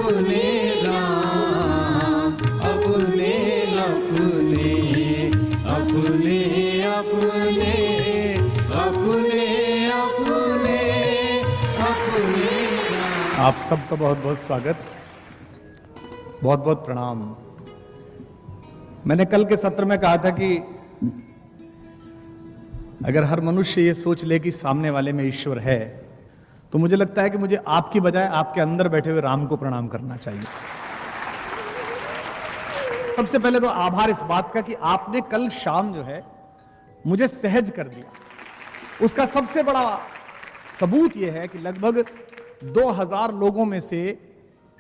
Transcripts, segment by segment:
अपने राम, अपने अपने अपने अपने अपने अपने अपने राम। आप सबका बहुत बहुत स्वागत, बहुत बहुत प्रणाम। मैंने कल के सत्र में कहा था कि अगर हर मनुष्य ये सोच ले कि सामने वाले में ईश्वर है, तो मुझे लगता है कि मुझे आपकी बजाय आपके अंदर बैठे हुए राम को प्रणाम करना चाहिए। सबसे पहले तो आभार इस बात का कि आपने कल शाम जो है मुझे सहज कर दिया। उसका सबसे बड़ा सबूत यह है कि लगभग 2000 लोगों में से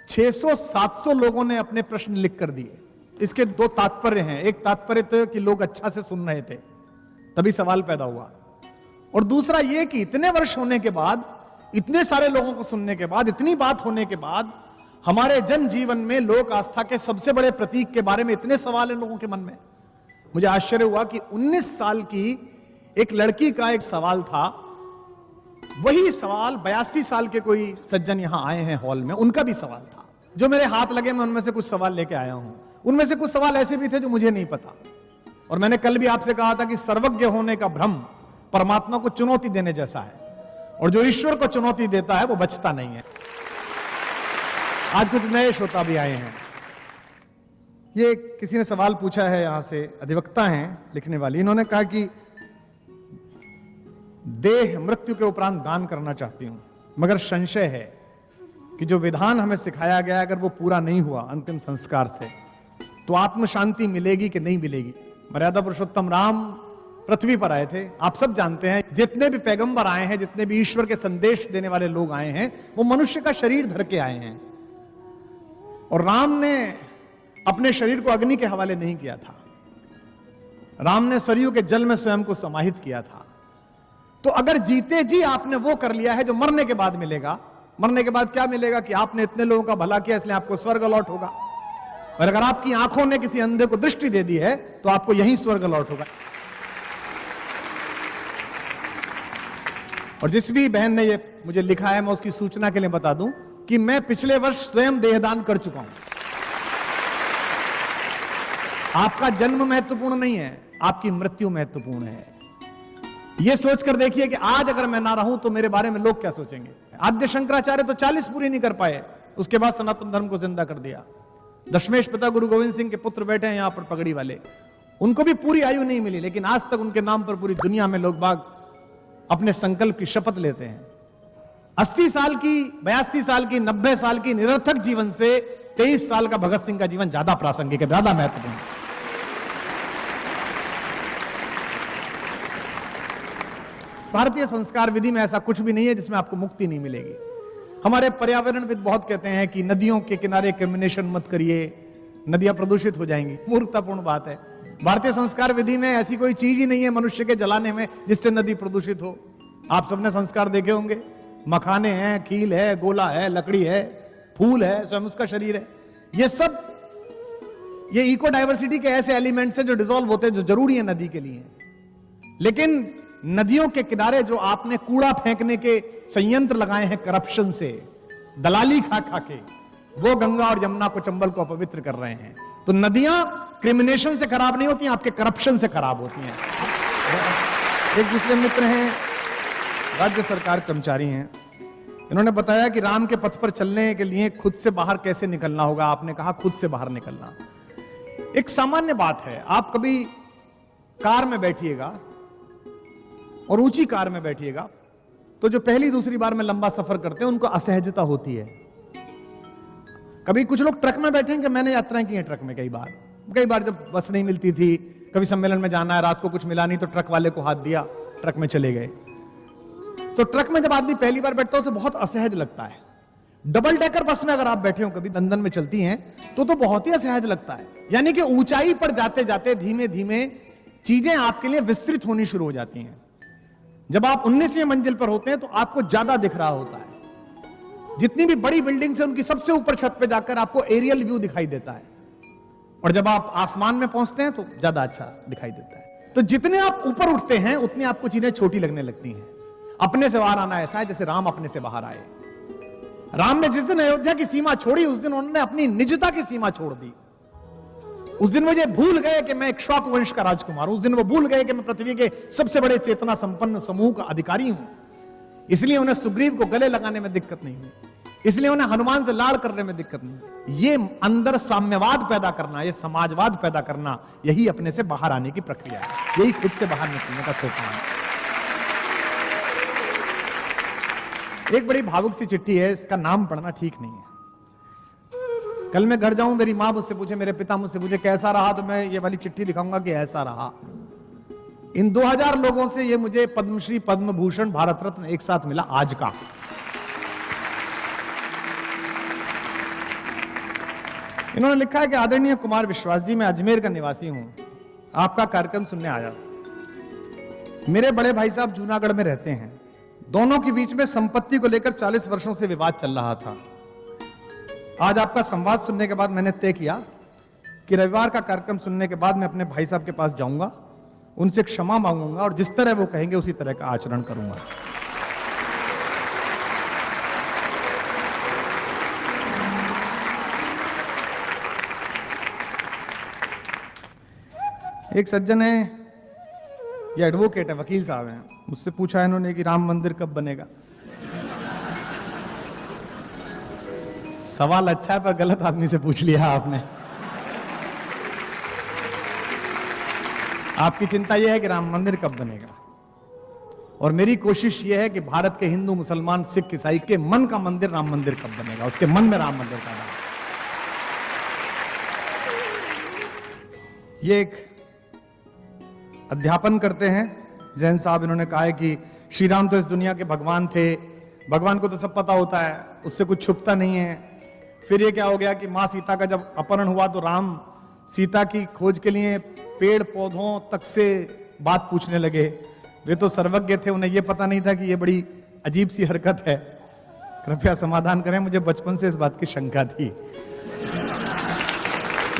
600-700 लोगों ने अपने प्रश्न लिख कर दिए। इसके दो तात्पर्य हैं। एक तात्पर्य तो कि लोग अच्छा से सुन रहे थे, तभी सवाल पैदा हुआ, और दूसरा यह कि इतने वर्ष होने के बाद, इतने सारे लोगों को सुनने के बाद, इतनी बात होने के बाद, हमारे जन जीवन में लोक आस्था के सबसे बड़े प्रतीक के बारे में इतने सवाल हैं लोगों के मन में। मुझे आश्चर्य हुआ कि 19 साल की एक लड़की का एक सवाल था, वही सवाल 82 साल के कोई सज्जन यहां आए हैं हॉल में, उनका भी सवाल था। जो मेरे हाथ लगे मैं उनमें से कुछ सवाल लेके आया हूं। उनमें से कुछ सवाल ऐसे भी थे जो मुझे नहीं पता, और मैंने कल भी आपसे कहा था कि सर्वज्ञ होने का भ्रम परमात्मा को चुनौती देने जैसा है, और जो ईश्वर को चुनौती देता है वो बचता नहीं है। आज कुछ नए श्रोता भी आए हैं। ये किसी ने सवाल पूछा है, यहां से अधिवक्ता हैं लिखने वाली, इन्होंने कहा कि देह मृत्यु के उपरांत दान करना चाहती हूं, मगर संशय है कि जो विधान हमें सिखाया गया अगर वो पूरा नहीं हुआ अंतिम संस्कार से, तो आत्म शांति मिलेगी कि नहीं मिलेगी। मर्यादा पुरुषोत्तम राम पृथ्वी पर आए थे, आप सब जानते हैं। जितने भी पैगंबर आए हैं, जितने भी ईश्वर के संदेश देने वाले लोग आए हैं, वो मनुष्य का शरीर धर के आए हैं, और राम ने अपने शरीर को अग्नि के हवाले नहीं किया था। राम ने सरयू के जल में स्वयं को समाहित किया था। तो अगर जीते जी आपने वो कर लिया है जो मरने के बाद मिलेगा, मरने के बाद क्या मिलेगा कि आपने इतने लोगों का भला किया इसलिए आपको स्वर्ग अलॉट होगा, और अगर आपकी आंखों ने किसी अंधे को दृष्टि दे दी है तो आपको यहीं स्वर्ग अलॉट होगा। और जिस भी बहन ने ये मुझे लिखा है, मैं उसकी सूचना के लिए बता दूं कि मैं पिछले वर्ष स्वयं देहदान कर चुका हूं। आपका जन्म महत्वपूर्ण नहीं है, आपकी मृत्यु महत्वपूर्ण है। यह सोचकर देखिए कि आज अगर मैं ना रहूं तो मेरे बारे में लोग क्या सोचेंगे। आद्य शंकराचार्य तो 40 पूरी नहीं कर पाए, उसके बाद सनातन धर्म को जिंदा कर दिया। दशमेश पिता गुरु गोविंद सिंह के पुत्र बैठे हैं यहां पर पगड़ी वाले, उनको भी पूरी आयु नहीं मिली, लेकिन आज तक उनके नाम पर पूरी दुनिया में लोग बाग अपने संकल्प की शपथ लेते हैं। 80 साल की, 82 साल की, 90 साल की निरर्थक जीवन से 23 साल का भगत सिंह का जीवन ज्यादा प्रासंगिक है, ज्यादा महत्वपूर्ण है। भारतीय संस्कार विधि में ऐसा कुछ भी नहीं है जिसमें आपको मुक्ति नहीं मिलेगी। हमारे पर्यावरणविद बहुत कहते हैं कि नदियों के किनारे कैमिनेशन मत करिए, नदियां प्रदूषित हो जाएंगी। मूर्खतापूर्ण बात है। भारतीय संस्कार विधि में ऐसी कोई चीज ही नहीं है मनुष्य के जलाने में जिससे नदी प्रदूषित हो। आप सबने संस्कार देखे होंगे, मखाने हैं, कील है, गोला है, लकड़ी है, फूल है, स्वयं उसका शरीर है। ये सब, ये इको डाइवर्सिटी के ऐसे एलिमेंट्स हैं जो डिसॉल्व होते हैं, जो जरूरी है नदी के लिए। लेकिन नदियों के किनारे जो आपने कूड़ा फेंकने के संयंत्र लगाए हैं करप्शन से, दलाली खा खा के, वो गंगा और यमुना को, चंबल को अपवित्र कर रहे हैं। तो नदियां क्रिमिनेशन से खराब नहीं होती, आपके करप्शन से खराब होती हैं। एक दूसरे मित्र हैं, राज्य सरकार कर्मचारी हैं, इन्होंने बताया कि राम के पथ पर चलने के लिए खुद से बाहर कैसे निकलना होगा। आपने कहा खुद से बाहर निकलना एक सामान्य बात है। आप कभी कार में बैठिएगा और ऊंची कार में बैठिएगा, तो जो पहली दूसरी बार में लंबा सफर करते हैं उनको असहजता होती है। कभी कुछ लोग ट्रक में बैठेंगे, मैंने यात्राएं की हैं ट्रक में कई बार जब बस नहीं मिलती थी, कभी सम्मेलन में जाना है, रात को कुछ मिला नहीं तो ट्रक वाले को हाथ दिया, ट्रक में चले गए। तो ट्रक में जब आदमी पहली बार बैठता है उसे बहुत असहज लगता है। डबल डेकर बस में अगर आप बैठे हो, कभी लंदन में चलती हैं, तो बहुत ही असहज लगता है। यानी कि ऊंचाई पर जाते जाते धीमे धीमे चीजें आपके लिए विस्तृत होनी शुरू हो जाती हैं। जब आप 19वीं मंजिल पर होते हैं तो आपको ज्यादा दिख रहा होता है। जितनी भी बड़ी बिल्डिंग्स है उनकी सबसे ऊपर छत पे जाकर आपको एरियल व्यू दिखाई देता है, और जब आप आसमान में पहुंचते हैं तो ज्यादा अच्छा दिखाई देता है। तो जितने आप ऊपर उठते हैं उतनी आपको चीजें छोटी लगने लगती हैं। अपने से बाहर आना ऐसा है जैसे राम अपने से बाहर आए। राम ने जिस दिन अयोध्या की सीमा छोड़ी उस दिन उन्होंने अपनी निजता की सीमा छोड़ दी। उस दिन वो ये भूल गए कि मैं इक्ष्वाकु वंश का राजकुमार हूं। उस दिन वो भूल गए कि मैं पृथ्वी के सबसे बड़े चेतना संपन्न समूह का अधिकारी हूं। इसलिए उन्हें सुग्रीव को गले लगाने में दिक्कत नहीं हुई, इसलिए उन्हें हनुमान से लाड़ करने में दिक्कत नहीं। ये अंदर साम्यवाद पैदा करना, ये समाजवाद पैदा करना, यही अपने से बाहर आने की प्रक्रिया है, यही खुद से बाहर निकलने का सोपान है। एक बड़ी भावुक सी चिट्ठी है, इसका नाम पढ़ना ठीक नहीं है। कल मैं घर जाऊं, मेरी मां मुझसे पूछे, मेरे पिता मुझसे पूछे कैसा रहा, तो मैं ये वाली चिट्ठी दिखाऊंगा कि ऐसा रहा। इन 2000 लोगों से ये मुझे पद्मश्री, पद्म भूषण, भारत रत्न एक साथ मिला आज का। इन्होंने लिखा है कि आदरणीय कुमार विश्वास जी, मैं अजमेर का निवासी हूं, आपका कार्यक्रम सुनने आया। मेरे बड़े भाई साहब जूनागढ़ में रहते हैं, दोनों के बीच में संपत्ति को लेकर 40 वर्षों से विवाद चल रहा था। आज आपका संवाद सुनने के बाद मैंने तय किया कि रविवार का कार्यक्रम सुनने के बाद मैं अपने भाई साहब के पास जाऊंगा, उनसे क्षमा मांगूंगा और जिस तरह वो कहेंगे उसी तरह का आचरण करूंगा। एक सज्जन है, ये एडवोकेट है, वकील साहब हैं, मुझसे पूछा इन्होंने कि राम मंदिर कब बनेगा। सवाल अच्छा है पर गलत आदमी से पूछ लिया आपने। आपकी चिंता यह है कि राम मंदिर कब बनेगा, और मेरी कोशिश यह है कि भारत के हिंदू, मुसलमान, सिख, ईसाई के मन का मंदिर, राम मंदिर कब बनेगा, उसके मन में राम मंदिर का नाम। ये एक अध्यापन करते हैं जैन साहब, इन्होंने कहा है कि श्री राम तो इस दुनिया के भगवान थे, भगवान को तो सब पता होता है, उससे कुछ छुपता नहीं है। फिर ये क्या हो गया कि मां सीता का जब अपहरण हुआ तो राम सीता की खोज के लिए पेड़ पौधों तक से बात पूछने लगे। वे तो सर्वज्ञ थे, उन्हें यह पता नहीं था कि यह बड़ी अजीब सी हरकत है। कृपया समाधान करें, मुझे बचपन से इस बात की शंका थी।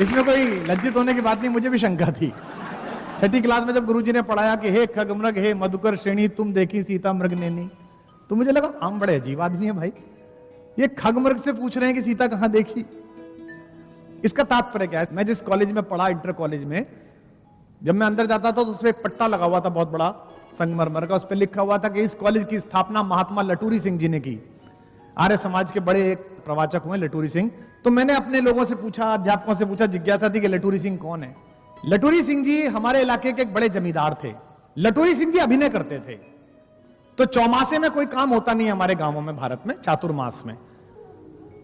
इसमें कोई लज्जित होने की बात नहीं, मुझे भी शंका थी। 6ठी क्लास में जब गुरुजी ने पढ़ाया कि हे खगमृग हे मधुकर श्रेणी तुम देखी सीता मृग नैनी, तो मुझे लगा हम बड़े अजीब आदमी है भाई, ये खगमृग से पूछ रहे हैं कि सीता कहां देखी। इसका तात्पर्य क्या है? मैं जिस कॉलेज में पढ़ा, इंटर कॉलेज में, जब मैं अंदर जाता था तो उसपे एक पट्टा लगा हुआ था बहुत बड़ा संगमरमर का, उस पर लिखा हुआ था कि इस कॉलेज की स्थापना महात्मा लटूरी सिंह जी ने की। आर्य समाज के बड़े एक प्रवाचक हुए लटूरी सिंह। तो मैंने अपने लोगों से पूछा, अध्यापकों से पूछा, जिज्ञासा थी कि लटूरी सिंह कौन है। लटूरी सिंह जी हमारे इलाके के एक बड़े जमींदार थे। लटूरी सिंह जी अभिनय करते थे, तो चौमासे में कोई काम होता नहीं है हमारे गांवों में, भारत में चातुर्मास में,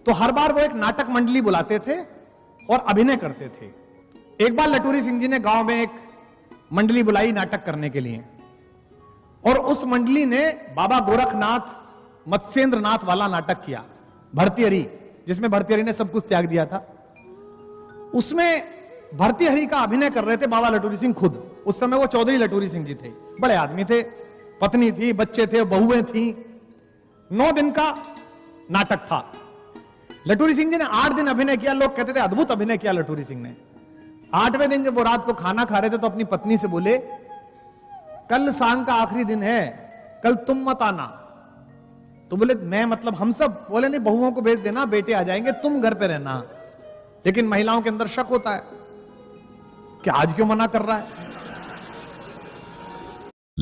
तो हर बार वो एक नाटक मंडली बुलाते थे और अभिनय करते थे। एक बार लटूरी सिंह जी ने गांव में एक मंडली बुलाई नाटक करने के लिए, और उस मंडली ने बाबा गोरखनाथ मत्स्येंद्रनाथ वाला नाटक किया, भर्तृहरि, जिसमें भर्तृहरि ने सब कुछ त्याग दिया था। उसमें भर्तृहरि का अभिनय कर रहे थे बाबा लटूरी सिंह खुद। उस समय वो चौधरी लटूरी सिंह जी थे, बड़े आदमी थे, पत्नी थी, बच्चे थे, बहुएं थी। 9 दिन का नाटक था। लटूरी सिंह जी ने 8 दिन अभिनय किया। लोग कहते थे अद्भुत अभिनय किया लटूरी सिंह ने। 8वें दिन जब वो रात को खाना खा रहे थे तो अपनी पत्नी से बोले, कल सांग का आखिरी दिन है, कल तुम मत आना। तो बोले मैं मतलब हम सब? बोले नहीं, बहुओं को भेज देना, बेटे आ जाएंगे, तुम घर पे रहना। लेकिन महिलाओं के अंदर शक होता है कि आज क्यों मना कर रहा है।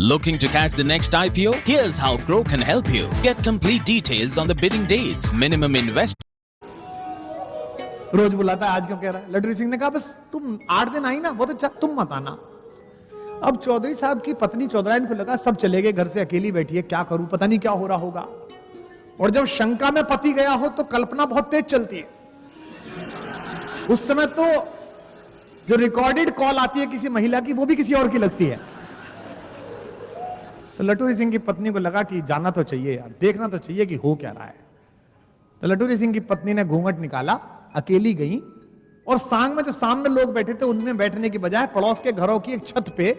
Looking to catch the next IPO? Here's how Grow can help you. Get complete details on the bidding dates, minimum investment. रोज बुलाता है, आज क्यों कह रहा है? लटूरी सिंह ने कहा बस तुम 8 दिन आई ना, बहुत अच्छा, तुम मत आना। अब चौधरी साहब की पत्नी चौधराइन को लगा सब चले गए, घर से अकेली बैठी है, क्या करूं, पता नहीं क्या हो रहा होगा। और जब शंका में पति गया हो तो कल्पना बहुत तेज चलती है। उस समय तो जो रिकॉर्डेड कॉल आती है किसी महिला की, वो भी किसी और की लगती है। तो लटूरी सिंह की पत्नी को लगा कि जाना तो चाहिए यार, देखना तो चाहिए कि हो क्या रहा है। तो लटूरी सिंह की पत्नी ने घूंघट निकाला, अकेली गई, और सांग में जो सामने लोग बैठे थे उनमें बैठने की बजाय पड़ोस के घरों की एक छत पे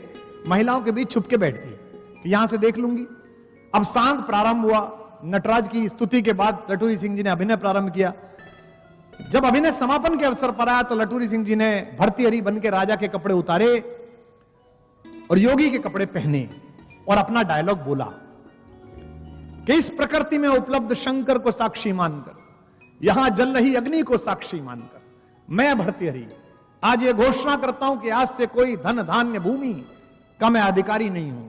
महिलाओं के बीच छुप के बैठती, यहां से देख लूंगी। अब सांग प्रारंभ हुआ। नटराज की स्तुति के बाद लटूरी सिंह जी ने अभिनय प्रारंभ किया। जब अभिनय समापन के अवसर पर आया तो लटूरी सिंह जी ने भर्तृहरि बन के राजा के कपड़े उतारे और योगी के कपड़े पहने और अपना डायलॉग बोला कि इस प्रकृति में उपलब्ध शंकर को साक्षी मानकर यहां जल रही अग्नि को साक्षी मानकर मैं भर्तृहरि आज ये घोषणा करता हूं कि आज से कोई धन धान्य भूमि का मैं अधिकारी नहीं हूं।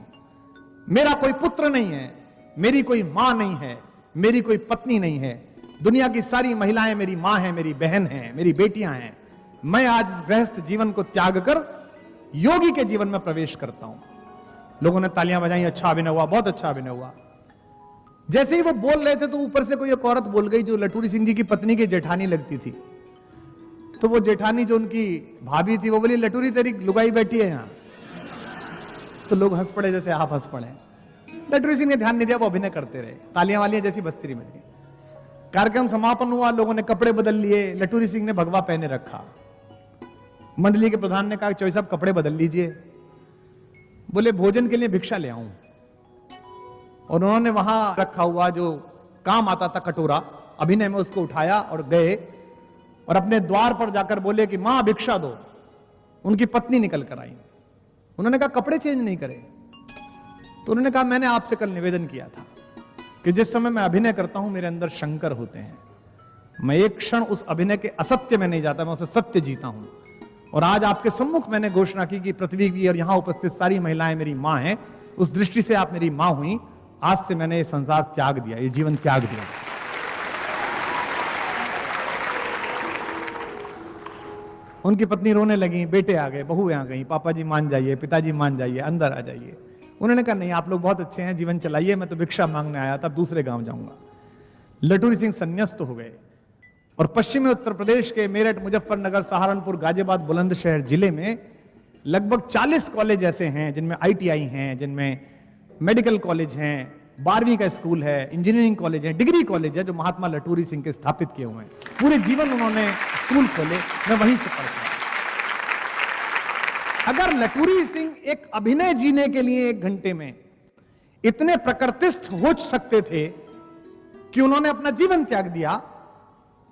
मेरा कोई पुत्र नहीं है, मेरी कोई मां नहीं है, मेरी कोई पत्नी नहीं है। दुनिया की सारी महिलाएं मेरी मां हैं, मेरी बहन हैं, मेरी बेटियां हैं। मैं आज इस गृहस्थ जीवन को त्याग कर योगी के जीवन में प्रवेश करता हूं। लोगों ने तालियां बजाई, अच्छा अभिनय हुआ, बहुत अच्छा अभिनय हुआ। जैसे ही वो बोल रहे थे तो ऊपर से कोई एक औरत बोल गई जो लटूरी सिंह जी की पत्नी की जेठानी लगती थी। तो वो जेठानी जो उनकी भाभी थी वो बोली, लटूरी तेरी लुगाई बैठी है यहां। तो लोग हंस पड़े जैसे आप हंस पड़े। लटूरी सिंह ने ध्यान नहीं दिया, वो अभिनय करते रहे, तालियां वालियां जैसी बस्ती में। कार्यक्रम समापन हुआ, लोगों ने कपड़े बदल लिए, लटूरी सिंह ने भगवा पहने रखा। मंडली के प्रधान ने कहा, चौधरी साहब कपड़े बदल लीजिए। बोले भोजन के लिए भिक्षा ले आऊं। और उन्होंने वहां रखा हुआ जो काम आता था कटोरा, अभिनय में उसको उठाया और गए और अपने द्वार पर जाकर बोले कि मां भिक्षा दो। उनकी पत्नी निकल कर आई। उन्होंने कहा कपड़े चेंज नहीं करे। तो उन्होंने कहा मैंने आपसे कल निवेदन किया था कि जिस समय मैं अभिनय करता हूं मेरे अंदर शंकर होते हैं। मैं एक क्षण उस अभिनय के असत्य में नहीं जाता, मैं उसे सत्य जीता हूं। और आज आपके सम्मुख मैंने घोषणा की कि पृथ्वी की और यहां उपस्थित सारी महिलाएं मेरी मां हैं। उस दृष्टि से आप मेरी मां हुई। आज से मैंने ये संसार त्याग दिया, ये जीवन त्याग दिया। उनकी पत्नी रोने लगी, बेटे आ गए, बहुएं आ गई, पापा जी मान जाइए, पिताजी मान जाइए, अंदर आ जाइए। उन्होंने कहा नहीं, आप लोग बहुत अच्छे हैं, जीवन चलाइए, मैं तो भिक्षा मांगने आया था, दूसरे गांव जाऊंगा। लटूरी सिंह संन्यास्त हो गए और पश्चिमी उत्तर प्रदेश के मेरठ, मुजफ्फरनगर, सहारनपुर, गाजियाबाद, बुलंदशहर जिले में लगभग 40 कॉलेज ऐसे हैं जिनमें ITI हैं, जिनमें मेडिकल कॉलेज हैं, 12वीं का स्कूल है, इंजीनियरिंग कॉलेज है, डिग्री कॉलेज है, जो महात्मा लटूरी सिंह के स्थापित किए हुए हैं। पूरे जीवन उन्होंने स्कूल खोले, मैं वहीं से पढ़ता। अगर लटूरी सिंह एक अभिनय जीने के लिए 1 घंटे में इतने प्रकृतिस्थ हो सकते थे कि उन्होंने अपना जीवन त्याग दिया,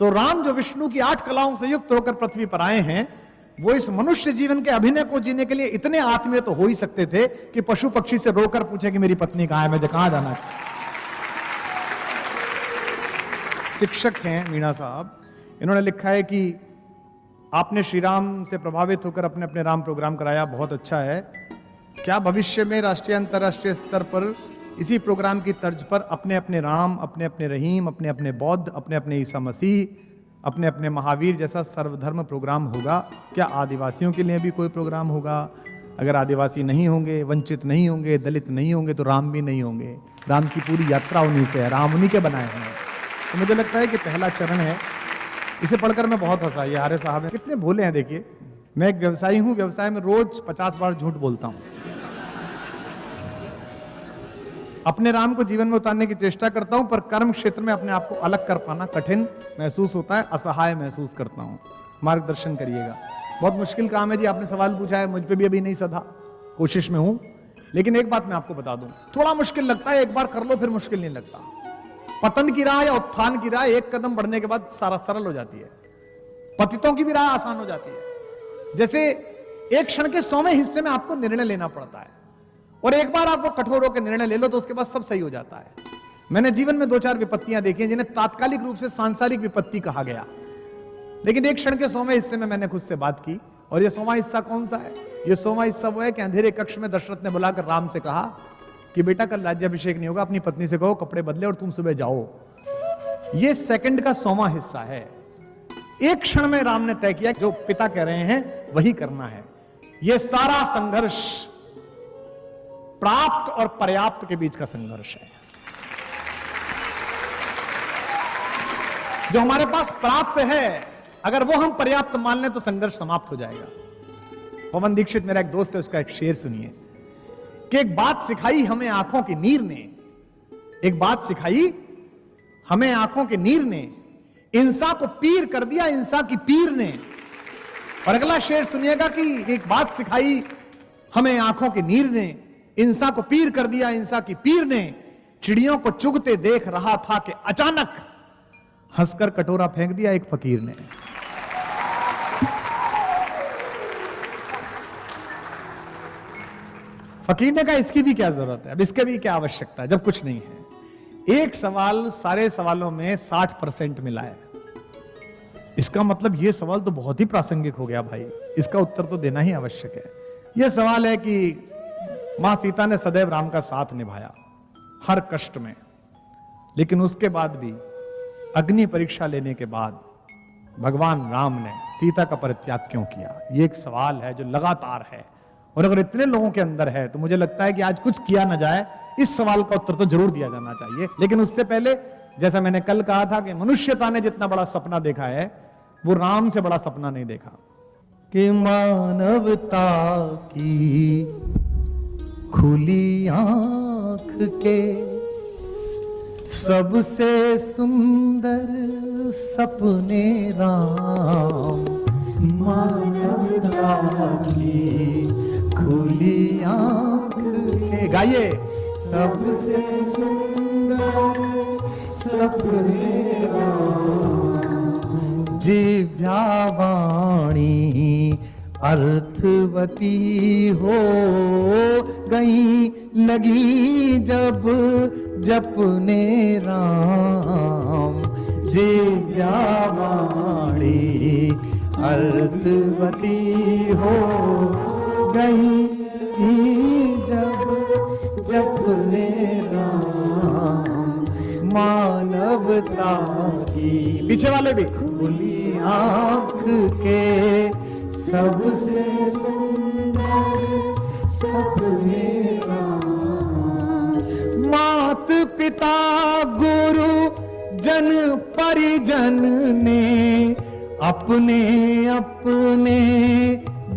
तो राम जो विष्णु की 8 कलाओं से युक्त होकर पृथ्वी पर आए हैं, वो इस मनुष्य जीवन के अभिनय को जीने के लिए इतने आत्मीय तो हो ही सकते थे कि पशु पक्षी से रोकर पूछे कि मेरी पत्नी कहां है, मुझे कहां जाना है। शिक्षक हैं मीणा साहब, इन्होंने लिखा है कि आपने श्री राम से प्रभावित होकर अपने अपने राम प्रोग्राम कराया, बहुत अच्छा है। क्या भविष्य में राष्ट्रीय अंतर्राष्ट्रीय स्तर पर इसी प्रोग्राम की तर्ज पर अपने अपने राम, अपने अपने रहीम, अपने अपने बौद्ध, अपने अपने ईसा मसीह, अपने अपने महावीर जैसा सर्वधर्म प्रोग्राम होगा? क्या आदिवासियों के लिए भी कोई प्रोग्राम होगा? अगर आदिवासी नहीं होंगे, वंचित नहीं होंगे, दलित नहीं होंगे, तो राम भी नहीं होंगे। राम की पूरी यात्रा उन्हीं से है, राम उन्हीं के बनाए हैं। तो मुझे लगता है कि पहला चरण है। इसे पढ़कर मैं बहुत हंसा। ये आर्य साहब है, कितने भोले हैं। देखिए, मैं एक व्यवसायी हूं, व्यवसाय में रोज 50 बार झूठ बोलता हूं। अपने राम को जीवन में उतारने की चेष्टा करता हूं, पर कर्म क्षेत्र में अपने आप को अलग कर पाना कठिन महसूस होता है, असहाय महसूस करता हूं। मार्गदर्शन करिएगा। बहुत मुश्किल काम है जी, आपने सवाल पूछा है, मुझ पे भी अभी नहीं सधा, कोशिश में हूं। लेकिन एक बात मैं आपको बता दूं, थोड़ा मुश्किल लगता है, एक बार कर लो फिर मुश्किल नहीं लगता। पतन की राह या उत्थान की राह 1 कदम बढ़ने के बाद सारा सरल हो जाती है। पतितों की भी राह आसान हो जाती है। जैसे एक क्षण के 100वें हिस्से में आपको निर्णय लेना पड़ता है, और एक बार आप वो कठोर होकर निर्णय ले लो तो उसके बाद सब सही हो जाता है। मैंने जीवन में 2-4 विपत्तियां देखी हैं जिन्हें तात्कालिक रूप से सांसारिक विपत्ति कहा गया, लेकिन एक क्षण के 100वें हिस्से में मैंने खुद से बात की। और ये 100वां हिस्सा कौन सा है? ये 100वां हिस्सा वो है कि अंधेरे कक्ष में दशरथ ने बुलाकर राम से कहा कि बेटा कल राज्याभिषेक नहीं होगा, अपनी पत्नी से कहो कपड़े बदले और तुम सुबह जाओ। ये सेकंड का 100वां हिस्सा है। एक क्षण में राम ने तय किया जो पिता कह रहे हैं वही करना है। यह सारा संघर्ष प्राप्त और पर्याप्त के बीच का संघर्ष है। जो हमारे पास प्राप्त है, अगर वो हम पर्याप्त मान लें तो संघर्ष समाप्त हो जाएगा। पवन दीक्षित मेरा एक दोस्त है, उसका एक शेर सुनिए कि एक बात सिखाई हमें आंखों की नीर ने, एक बात सिखाई हमें आंखों के नीर ने, इंसा को पीर कर दिया इंसा की पीर ने। और अगला शेर सुनिएगा कि एक बात सिखाई हमें आंखों के नीर ने, इंसा को पीर कर दिया इंसा की पीर ने। चिड़ियों को चुगते देख रहा था कि अचानक हंसकर कटोरा फेंक दिया एक फकीर ने। फकीर ने कहा इसकी भी क्या जरूरत है, अब इसके भी क्या आवश्यकता है जब कुछ नहीं है। एक सवाल सारे सवालों में 60% मिला है। इसका मतलब ये सवाल तो बहुत ही प्रासंगिक हो गया भाई, इसका उत्तर तो देना ही आवश्यक है। यह सवाल है कि मां सीता ने सदैव राम का साथ निभाया हर कष्ट में, लेकिन उसके बाद भी अग्नि परीक्षा लेने के बाद भगवान राम ने सीता का परित्याग क्यों किया? ये एक सवाल है जो लगातार है, और अगर इतने लोगों के अंदर है तो मुझे लगता है कि आज कुछ किया ना जाए, इस सवाल का उत्तर तो जरूर दिया जाना चाहिए। लेकिन उससे पहले, जैसा मैंने कल कहा था कि मनुष्यता ने जितना बड़ा सपना देखा है वो राम से बड़ा सपना नहीं देखा, कि मानवता की खुली आंख के सबसे सुंदर सपने राम, मानवता की खुली आंख के, गाइए, सबसे सुंदर सपने राम, जिव्या वाणी अर्थवती हो गई लगी जब जपने राम, जिव्या वाणी अर्थवती हो गई जब जपने राम, मानवता की, पीछे वाले भी, खुली आंख के सबसे सुंदर सपने राम, मात पिता गुरु जन परिजन ने अपने अपने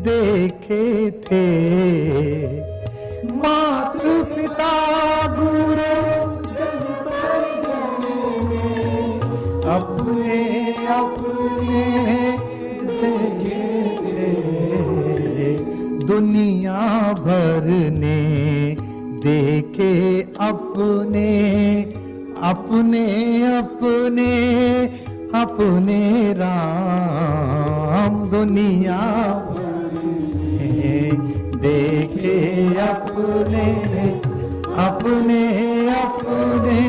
देखे थे, मात पिता गुरु जन परिजन ने अपने अपने देखे थे, दुनिया भर ने देखे अपने अपने अपने अपने राम, दुनिया भर ने देखे अपने अपने अपने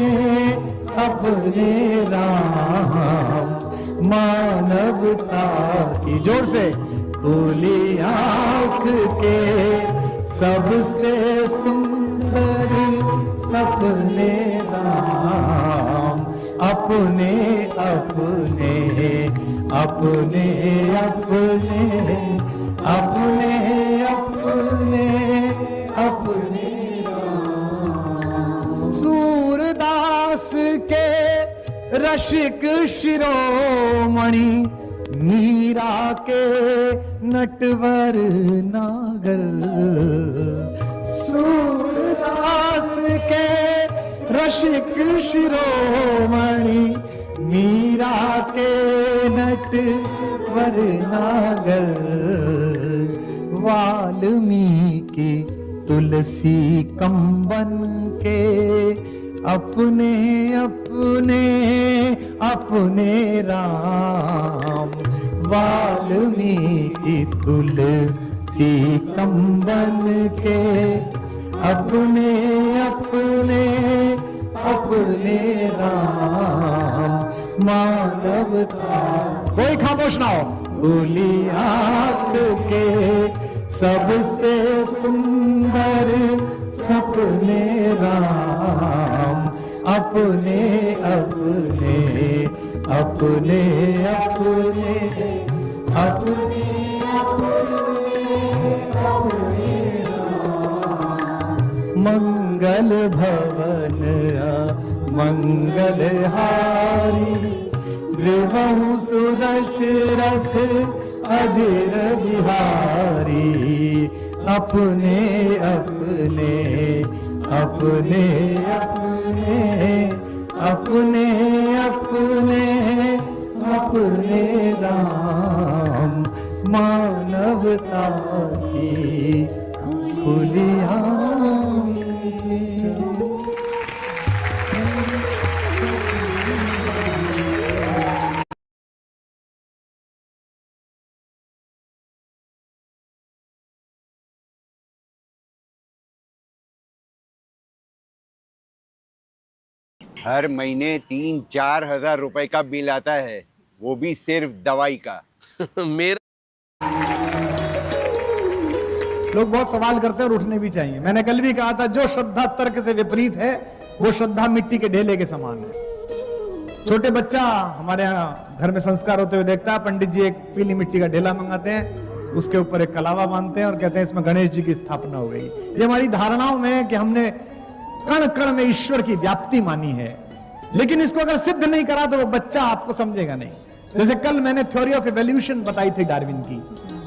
अपने राम, मानवता की, जोर से, खुली आंख के सबसे सुंदर सपने राम, अपने अपने अपने अपने अपने अपने अपने राम, सूरदास के रसिक शिरोमणि मीरा के नटवर नागर, सूरदास के रसिक शिरोमणि मीरा के नटवर नागर, वाल्मीकि तुलसी कंबन के अपने अपने अपने राम, वाल्मीकि तुलसी कंबन के अपने अपने अपने राम, मानवता, कोई खामोश ना हो, खुली आंख के सबसे सुंदर सपने राम, अपने अपने अपने अपने अपने अपने मंगल भवन मंगल हारी, गृहं सुदशरथ अजर बिहारी, अपने अपने अपने अपने अपने अपने अपने राम, मानवता की खुली आंखें। हर महीने 3-4 हजार रुपए का बिल आता है। वो भी सिर्फ दवाई का। मेरा लोग बहुत सवाल करते हैं और उठने भी चाहिए। मैंने कल भी कहा था, जो श्रद्धा तर्क से विपरीत है वो श्रद्धा मिट्टी के ढेले के समान है। छोटे बच्चा हमारे यहाँ घर में संस्कार होते हुए देखता है, पंडित जी एक पीली मिट्टी का ढेला मंगाते हैं, उसके ऊपर एक कलावा बांधते हैं और कहते हैं इसमें गणेश जी की स्थापना हो गई। ये हमारी धारणाओं में है कि हमने कण कण में ईश्वर की व्याप्ति मानी है, लेकिन इसको अगर सिद्ध नहीं करा तो वो बच्चा आपको समझेगा नहीं। जैसे कल मैंने थ्योरी ऑफ इवोल्यूशन बताई थी डार्विन की,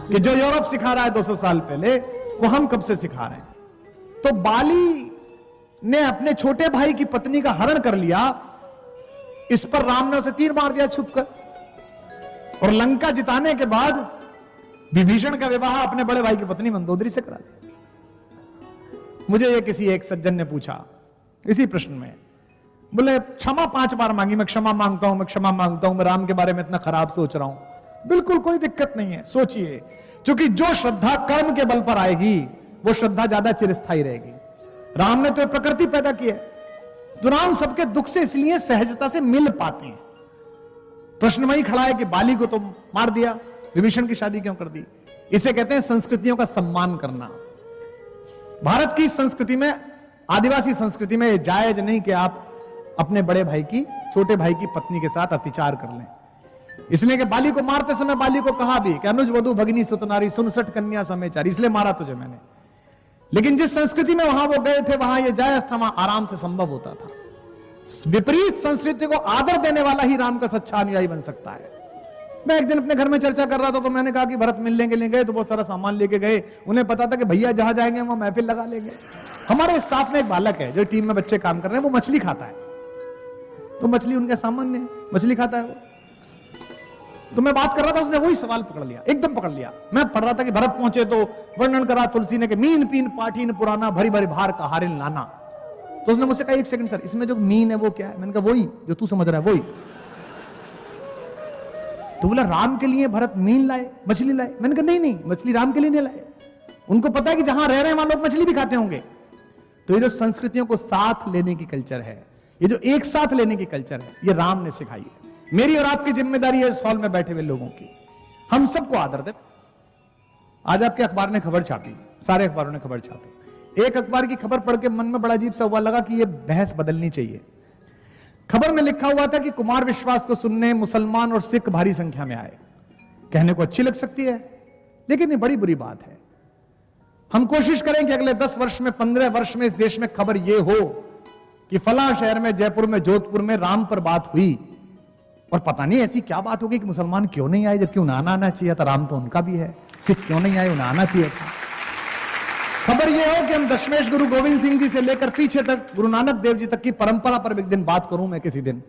कि जो यूरोप सिखा रहा है 200 साल पहले, वो हम कब से सिखा रहे हैं। तो बाली ने अपने छोटे भाई की पत्नी का हरण कर लिया, इस पर राम ने उसे तीर मार दिया छुपकर, और लंका जिताने के बाद विभीषण का विवाह अपने बड़े भाई की पत्नी मंदोदरी से करा दिया। मुझे ये किसी एक सज्जन ने पूछा इसी प्रश्न में, बोले क्षमा 5 बार मांगी, मैं क्षमा मांगता हूं, मैं क्षमा मांगता हूं, मैं राम के बारे में इतना खराब सोच रहा हूं। बिल्कुल कोई दिक्कत नहीं है, सोचिए, क्योंकि जो श्रद्धा कर्म के बल पर आएगी वो श्रद्धा ज्यादा चिरस्थायी रहेगी। राम ने तो प्रकृति पैदा की है, तो राम सबके दुख से इसलिए सहजता से मिल पाते हैं। प्रश्न वही खड़ा है कि बाली को तो मार दिया, विभीषण की शादी क्यों कर दी? इसे कहते हैं संस्कृतियों का सम्मान करना। भारत की संस्कृति में, आदिवासी संस्कृति में जायज नहीं कि आप अपने बड़े भाई की, छोटे भाई की पत्नी के साथ अत्याचार कर लें। इसलिए कि बाली को मारते समय बाली को कहा भी कि अनुज वधु भगिनी सुतनारी 69 कन्या समेचारी, इसलिए मारा तुझे मैंने। लेकिन जिस संस्कृति में वहां वो गए थे वहां ये जायज था, वहां आराम से संभव होता था। विपरीत संस्कृति को आदर देने वाला ही राम का सच्चा अनुयायी बन सकता है। मैं एक दिन अपने घर में चर्चा कर रहा था, तो मैंने कहा कि भरत मिलने के लिए गए तो बहुत सारा सामान लेके गए। उन्हें पता था कि भैया जहां जाएंगे वहां महफिल लगा लेंगे। हमारे स्टाफ में एक बालक है जो टीम में बच्चे काम कर रहे हैं, वो मछली खाता है, तो मछली उनके सामान्य है, मछली खाता है वो। तो मैं बात कर रहा था, उसने वही सवाल पकड़ लिया, एकदम पकड़ लिया। मैं पढ़ रहा था कि भरत पहुंचे तो वर्णन करा तुलसी ने कि मीन पीन पाठीन पुराना भरी भरी भार का हारिन लाना। तो उसने मुझसे कहा 1 सेकंड सर, इसमें जो मीन है वो क्या है? मैंने कहा वही जो तू समझ रहा है वही। तो बोला राम के लिए भरत मीन लाए, मछली लाए। मैंने कहा नहीं नहीं, मछली राम के लिए नहीं लाए, उनको पता है कि जहां रह रहे हैं वहां लोग मछली भी खाते होंगे। तो ये जो संस्कृतियों को साथ लेने की कल्चर है, ये जो एक साथ लेने की कल्चर है, ये राम ने सिखाई है। मेरी और आपकी जिम्मेदारी है इस हॉल में बैठे हुए लोगों की, हम सबको आदर दे। आज आपके अखबार ने खबर छापी, सारे अखबारों ने खबर छापी। एक अखबार की खबर पढ़ के मन में बड़ा अजीब सा हुआ, लगा कि ये बहस बदलनी चाहिए। खबर में लिखा हुआ था कि कुमार विश्वास को सुनने मुसलमान और सिख भारी संख्या में आए। कहने को अच्छी लग सकती है, लेकिन ये बड़ी बुरी बात है। हम कोशिश करें कि अगले 10 वर्ष में, 15 वर्ष में इस देश में खबर यह हो कि फला शहर में, जयपुर में, जोधपुर में राम पर बात हुई, और पता नहीं ऐसी क्या बात होगी कि मुसलमान क्यों नहीं आए, जबकि उन्हें आना चाहिए था, राम तो उनका भी है। सिख क्यों नहीं आए, उन्हें आना चाहिए था। खबर यह हो कि हम दशमेश गुरु गोविंद सिंह जी से लेकर पीछे तक गुरु नानक देव जी तक की परंपरा पर एक दिन बात करूं मैं, किसी दिन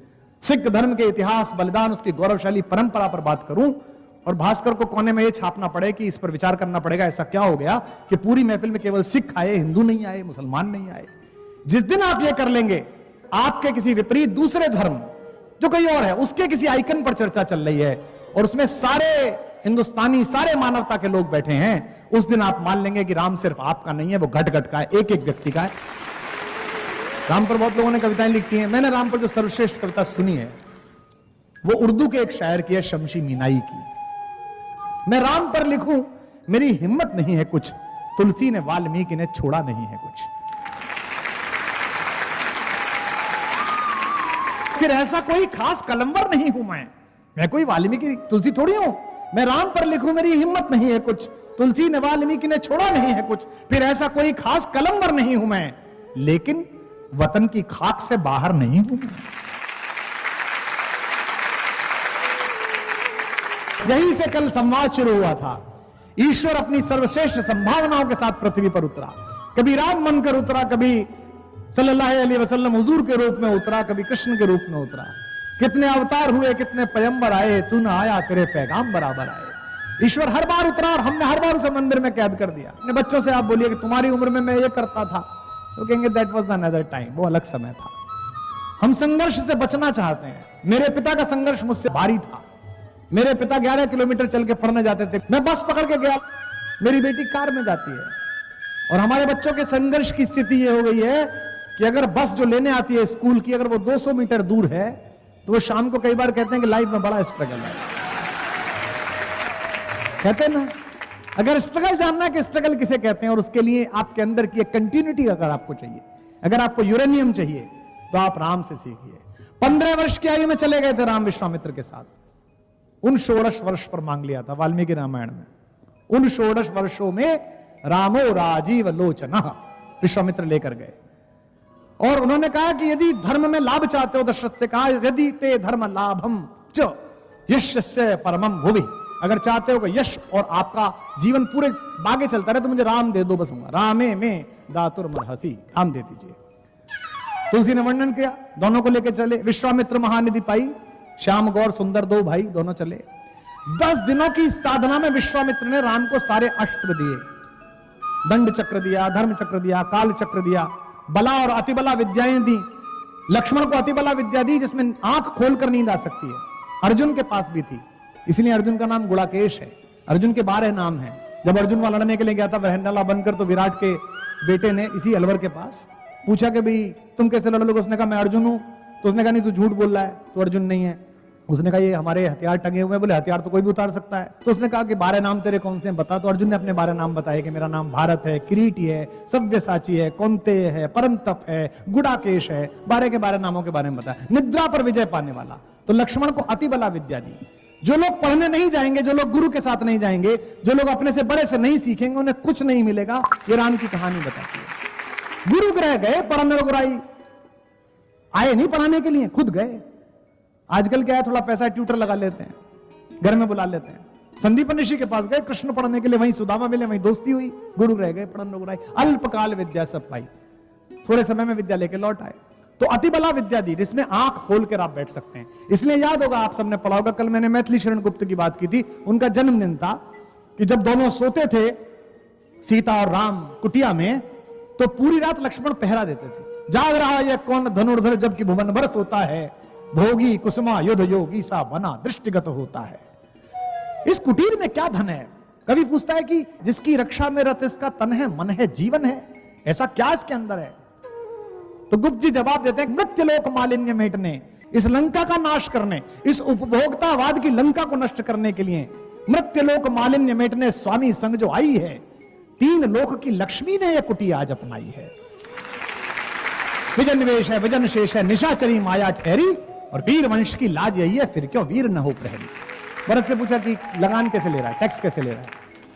सिख धर्म के इतिहास, बलिदान, उसकी गौरवशाली परंपरा पर बात करूं, और भास्कर को कोने में यह छापना पड़े कि इस पर विचार करना पड़ेगा ऐसा क्या हो गया कि पूरी महफिल में केवल सिख आए, हिंदू नहीं आए, मुसलमान नहीं आए। जिस दिन आप यह कर लेंगे, आपके किसी विपरीत दूसरे धर्म जो कहीं और है उसके किसी आइकन पर चर्चा चल रही है और उसमें सारे हिंदुस्तानी, सारे मानवता के लोग बैठे हैं, उस दिन आप मान लेंगे कि राम सिर्फ आपका नहीं है, वो घट घट का है, एक एक व्यक्ति का है। राम पर बहुत लोगों ने कविताएं लिखती हैं। मैंने राम पर जो सर्वश्रेष्ठ कविता सुनी है वो उर्दू के एक शायर की है, शमशी मीनाई की। मैं राम पर लिखूं मेरी हिम्मत नहीं है कुछ, तुलसी ने वाल्मीकि ने छोड़ा नहीं है कुछ। फिर ऐसा कोई खास कलमवर नहीं हूं मैं कोई वाल्मीकि तुलसी थोड़ी हूं। मैं राम पर लिखूं मेरी हिम्मत नहीं है कुछ, तुलसी ने वाल्मीकि ने छोड़ा नहीं है कुछ। फिर ऐसा कोई खास कलमवर नहीं हूं मैं, लेकिन वतन की खाक से बाहर नहीं हूं। यहीं से कल संवाद शुरू हुआ था। ईश्वर अपनी सर्वश्रेष्ठ संभावनाओं के साथ पृथ्वी पर उतरा। कभी राम बनकर उतरा, कभी सल्लल्लाहु अलैहि वसल्लम हुजूर के रूप में उतरा, कभी कृष्ण के रूप में उतरा। कितने अवतार हुए, कितने पैगंबर आए, तू ना आया तेरे पैगाम बराबर आए। ईश्वर हर बार उतरा और हमने हर बार उसे मंदिर में कैद कर दिया। अपने बच्चों से आप बोलिए कि तुम्हारी उम्र में मैं ये करता था, तो कहेंगे दैट वाज अनदर टाइम, वो अलग समय था। हम संघर्ष से बचना चाहते हैं। मेरे पिता का संघर्ष मुझसे भारी था। मेरे पिता 11 किलोमीटर चल के पढ़ने जाते थे, मैं बस पकड़ के गया, मेरी बेटी कार में जाती है। और हमारे बच्चों के संघर्ष की स्थिति ये हो गई है कि अगर बस जो लेने आती है स्कूल की, अगर वो 200 मीटर दूर है तो वो शाम को कई बार कहते हैं कि लाइफ में बड़ा स्ट्रगल है, कहते हैं ना। अगर स्ट्रगल जानना है कि स्ट्रगल किसे कहते हैं और उसके लिए आपके अंदर की एक कंटिन्यूटी अगर आपको चाहिए, अगर आपको यूरेनियम चाहिए, तो आप राम से सीखिए। 15 वर्ष की आयु में चले गए थे राम विश्वामित्र के साथ, उन 16 वर्ष पर मांग लिया था वाल्मीकि रामायण में। उन 16 वर्षों में रामो राजीव लोचना विश्वामित्र लेकर गए और उन्होंने कहा कि यदि धर्म में लाभ चाहते हो, दशरथ से कहा यदि ते धर्म लाभम च यशस्य परमम भुवि, अगर चाहते हो कि यश और आपका जीवन पूरे बागे चलता रहे तो मुझे राम दे दो, बस रामे में दातुर मरहसी, राम दे दीजिए। तुलसी ने वर्णन किया, दोनों को लेकर चले। विश्वामित्र महानिधि पाई, श्याम गौर सुंदर दो भाई दोनों चले। 10 दिनों की साधना में विश्वामित्र ने राम को सारे अस्त्र दिए, दंड चक्र दिया, धर्म चक्र दिया, काल चक्र दिया, बला और अतिबला विद्याएं दी। लक्ष्मण को अतिबला विद्या दी जिसमें आंख खोलकर नींद आ सकती है, अर्जुन के पास भी थी, इसलिए अर्जुन का नाम गुड़ाकेश है। अर्जुन के 12 नाम है। जब अर्जुन वहां लड़ने के लिए गया था वहंडला बनकर, तो विराट के बेटे ने इसी अलवर के पास पूछा कि भाई तुम कैसे लड़ लोगे? उसने कहा मैं अर्जुन हूं। तो उसने कहा नहीं तू झूठ बोल रहा है, तो अर्जुन नहीं है। उसने कहा ये हमारे हथियार टंगे हुए हैं। बोले हथियार तो कोई भी उतार सकता है। तो उसने कहा कि 12 नाम तेरे कौन से हैं बता। तो अर्जुन ने अपने 12 नाम बताए कि मेरा नाम भारत है, किरीटी है, सव्यसाची है, कौंतेय है, परंतप है, गुड़ाकेश है। 12 के 12 नामों के बारे में बताया। निद्रा पर विजय पाने वाला। तो लक्ष्मण को अतिबला विद्या दी। जो लोग पढ़ने नहीं जाएंगे, जो लोग गुरु के साथ नहीं जाएंगे, जो लोग अपने से बड़े से नहीं सीखेंगे, उन्हें कुछ नहीं मिलेगा। ये राम की कहानी बताती है। गुरु ग्रह गए, परम रघुराई आए नहीं पढ़ाने के लिए, खुद गए। आजकल क्या है, थोड़ा पैसा ट्यूटर लगा लेते हैं, घर में बुला लेते हैं। संदीप ऋषि के पास गए कृष्ण पढ़ने के लिए, वहीं सुदामा मिले, वहीं दोस्ती हुई, गुरु रह गए, परम रघुराई। अल्पकाल विद्या सब पाई, थोड़े समय में विद्या लेके लौट आए। तो अतिबला विद्या दी जिसमें आंख खोलकर आप बैठ सकते हैं। इसलिए याद होगा, आप सबने पढ़ा होगा, कल मैंने मैथिली शरण गुप्त की बात की थी। उनका जन्मदिन था कि जब दोनों सोते थे, सीता और राम कुटिया में, तो पूरी रात लक्ष्मण पहरा देते थे। जाग रहा यह कौन धनुर्धर, जबकि भुवन भर सोता है, भोगी कुसुमा युद्ध योगी सा बना दृष्टिगत होता है। इस कुटीर में क्या धन है? कवि पूछता है कि जिसकी रक्षा में रत इसका तन है, मन है, जीवन है, ऐसा क्या इसके अंदर है? तो गुप्त जी जवाब देते हैं, मृत्युलोक मालिन्य मेटने, इस लंका का नाश करने, इस उपभोक्तावाद की लंका को नष्ट करने के लिए मृत्युलोक मालिन्य मेटने स्वामी संग जो आई है, 3 लोक की लक्ष्मी ने यह कुटिया आज अपनाई है। विजन वेश है, विजन शेष है, निशाचरी माया ठहरी, और वीर वंश की लाज यही है, फिर क्यों वीर न हो प्रहरी। भरत से पूछा कि लगान कैसे ले रहा है, टैक्स कैसे ले रहा है?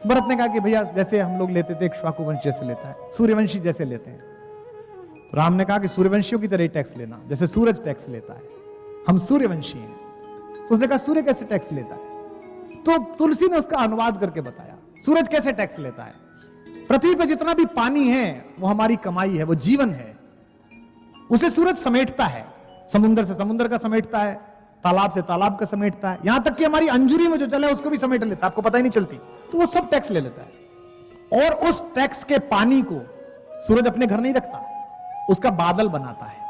भरत ने कहा कि भैया जैसे हम लोग लेते थे, इक्ष्वाकु वंश जैसे लेता है, सूर्यवंशी जैसे लेते हैं। तो राम ने कहा कि सूर्यवंशियों की तरह टैक्स लेना, जैसे सूरज टैक्स लेता है, हम सूर्यवंशी हैं। तो उसने कहा सूर्य कैसे टैक्स लेता है? तो तुलसी ने उसका अनुवाद करके बताया, सूरज कैसे टैक्स लेता है। पृथ्वी पर जितना भी पानी है वो हमारी कमाई है, वो जीवन है, उसे सूरज समेटता है, समुद्र से समुद्र का समेटता है, तालाब से तालाब का समेटता है, यहां तक कि हमारी अंजुरी में जो जल है उसको भी समेट लेता है, आपको पता ही नहीं चलती। तो वो सब टैक्स ले लेता है। और उस टैक्स के पानी को सूरज अपने घर नहीं रखता, उसका बादल बनाता है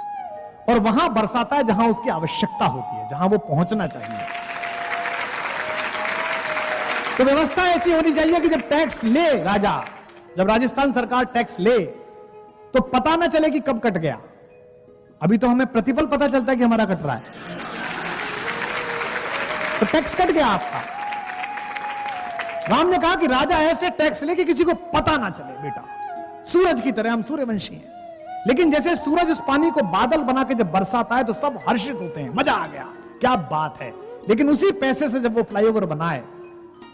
और वहां बरसाता है जहां उसकी आवश्यकता होती है, जहां वो पहुंचना चाहिए। तो व्यवस्था ऐसी होनी चाहिए कि जब टैक्स ले राजा, जब राजस्थान सरकार टैक्स ले, तो पता ना चले कि कब कट गया। अभी तो हमें प्रतिपल पता चलता है कि हमारा कट रहा है, तो टैक्स कट गया आपका। राम ने कहा कि राजा ऐसे टैक्स ले कि किसी को पता ना चले। बेटा सूरज की तरह हम सूर्यवंशी हैं, लेकिन जैसे सूरज उस पानी को बादल बना के जब बरसाता है तो सब हर्षित होते हैं, मजा आ गया, क्या बात है। लेकिन उसी पैसे से जब वो फ्लाईओवर बनाए,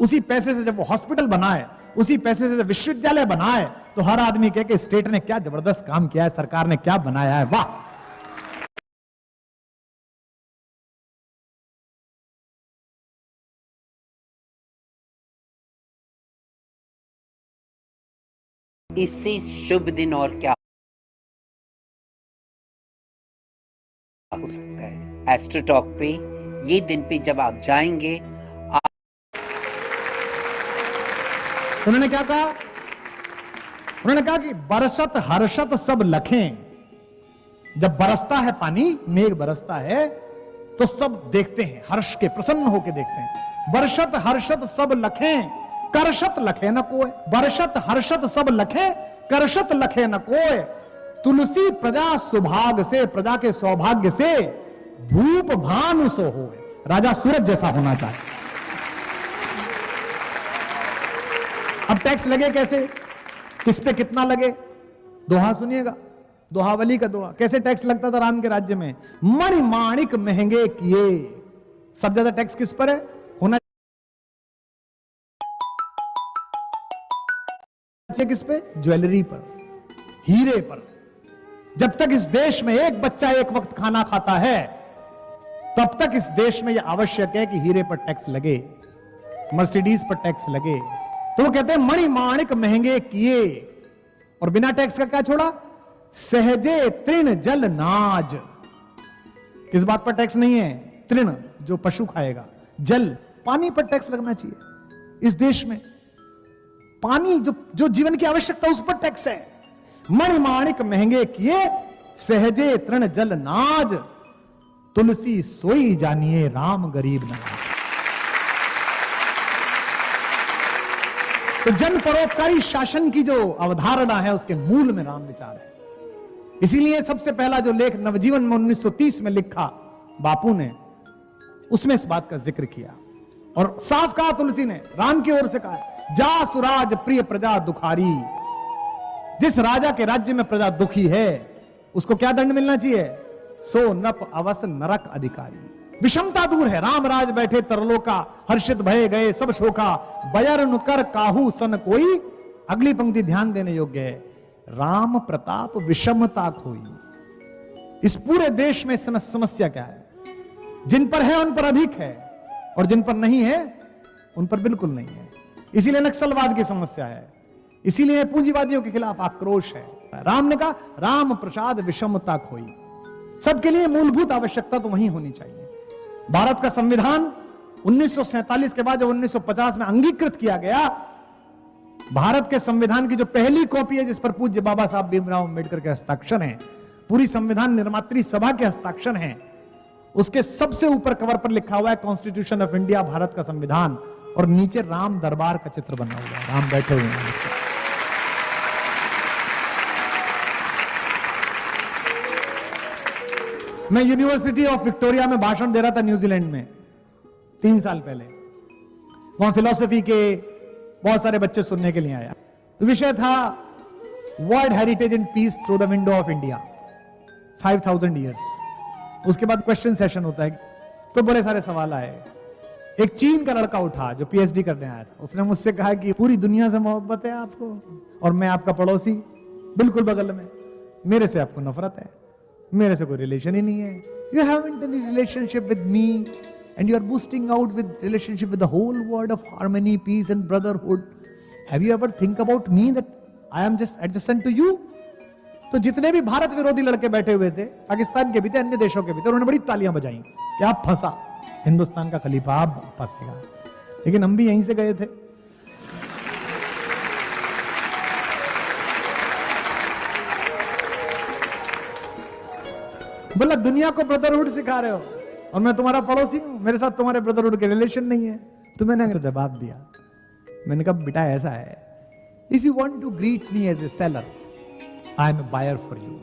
उसी पैसे से जब वो हॉस्पिटल बनाए, उसी पैसे से जब विश्वविद्यालय बनाए, तो हर आदमी कहे कि स्टेट ने क्या जबरदस्त काम किया है, सरकार ने क्या बनाया है, वाह। इससे शुभ दिन और क्या हो सकता है। एस्ट्रोटॉक पे ये दिन पे जब आप जाएंगे, उन्होंने क्या कहा? उन्होंने कहा कि बरसत हर्षत सब लखें। जब बरसता है पानी, मेघ बरसता है, तो सब देखते हैं, हर्ष के प्रसन्न होकर देखते हैं। बरसत हर्षत सब लखें, करशत लखे न कोय। बरसत हर्षत सब लखे, करशत लखे न कोय। तुलसी प्रजा सुभाग से, प्रजा के सौभाग्य से भूप भानु सो हो, राजा सूरज जैसा होना चाहिए। अब टैक्स लगे कैसे, किस पे कितना लगे, दोहा सुनिएगा, दोहावली का दोहा। कैसे टैक्स लगता था राम के राज्य में? मणिमाणिक महंगे किए। सब ज्यादा टैक्स किस पर है? होना चाहिए किस पे? ज्वेलरी पर, हीरे पर। जब तक इस देश में एक बच्चा एक वक्त खाना खाता है, तब तक इस देश में यह आवश्यक है कि हीरे पर टैक्स लगे, मर्सिडीज पर टैक्स लगे। तो वो कहते हैं मणिमाणिक महंगे किए, और बिना टैक्स का क्या छोड़ा? सहजे तृण जल नाज। किस बात पर टैक्स नहीं है? तृण, जो पशु खाएगा, जल, पानी पर टैक्स लगना चाहिए। इस देश में पानी जो जीवन की आवश्यकता, उस पर टैक्स है। मणिमाणिक महंगे किए, सहजे तृण जल नाज, तुलसी सोई जानिए राम गरीब नवाज। तो जन परोपकारी शासन की जो अवधारणा है, उसके मूल में राम विचार है। इसीलिए सबसे पहला जो लेख नवजीवन में 1930 में लिखा बापू ने, उसमें इस बात का जिक्र किया और साफ कहा, तुलसी ने राम की ओर से कहा, जा सुराज प्रिय प्रजा दुखारी। जिस राजा के राज्य में प्रजा दुखी है, उसको क्या दंड मिलना चाहिए? सो नप अवस नरक अधिकारी। विषमता दूर है, राम राज बैठे तरलो का, हर्षित भय गए सब शोका, बयर नुकर काहू सन कोई। अगली पंक्ति ध्यान देने योग्य है, राम प्रताप विषमता खोई। इस पूरे देश में समस्या क्या है? जिन पर है उन पर अधिक है, और जिन पर नहीं है उन पर बिल्कुल नहीं है। इसीलिए नक्सलवाद की समस्या है, इसीलिए पूंजीवादियों के खिलाफ आक्रोश है। राम ने कहा, राम प्रसाद विषमता खोई। सबके लिए मूलभूत आवश्यकता तो वही होनी चाहिए। भारत का संविधान 1947 के बाद जब 1950 में अंगीकृत किया गया, भारत के संविधान की जो पहली कॉपी है, जिस पर पूज्य बाबा साहब भीमराव अंबेडकर के हस्ताक्षर हैं, पूरी संविधान निर्मात्री सभा के हस्ताक्षर हैं, उसके सबसे ऊपर कवर पर लिखा हुआ है कॉन्स्टिट्यूशन ऑफ इंडिया, भारत का संविधान, और नीचे राम दरबार का चित्र बना हुआ है, राम बैठे हुए हैं। मैं यूनिवर्सिटी ऑफ विक्टोरिया में भाषण दे रहा था न्यूजीलैंड में 3 साल पहले। वहां फिलॉसफी के बहुत सारे बच्चे सुनने के लिए आया। तो विषय था world heritage and peace through the window of India, 5000 years. उसके बाद क्वेश्चन सेशन होता है, तो बड़े सारे सवाल आए। एक चीन का लड़का उठा जो पीएचडी करने आया था, उसने मुझसे कहा कि पूरी दुनिया से मोहब्बत है आपको, और मैं आपका पड़ोसी बिल्कुल बगल में, मेरे से आपको नफरत है, मेरे से कोई रिलेशन ही नहीं है। You haven't any relationship with me and you are boosting out with relationship with the whole world of harmony, peace and brotherhood. Have you ever think about me that I am just adjacent to you? तो जितने भी भारत विरोधी लड़के बैठे हुए थे, पाकिस्तान के भी थे, अन्य देशों के भी थे, उन्होंने बड़ी तालियां बजाई कि आप फंसा, हिंदुस्तान का खलीफा आप फंसेगा। लेकिन हम भी यहीं से गए थे। बोला दुनिया को ब्रदरहुड सिखा रहे हो और मैं तुम्हारा पड़ोसी हूं, मेरे साथ तुम्हारे ब्रदरहुड के रिलेशन नहीं है। तो मैंने ऐसा जवाब दिया, मैंने कहा बेटा ऐसा है, if you want to greet me as a seller, I am a buyer for you.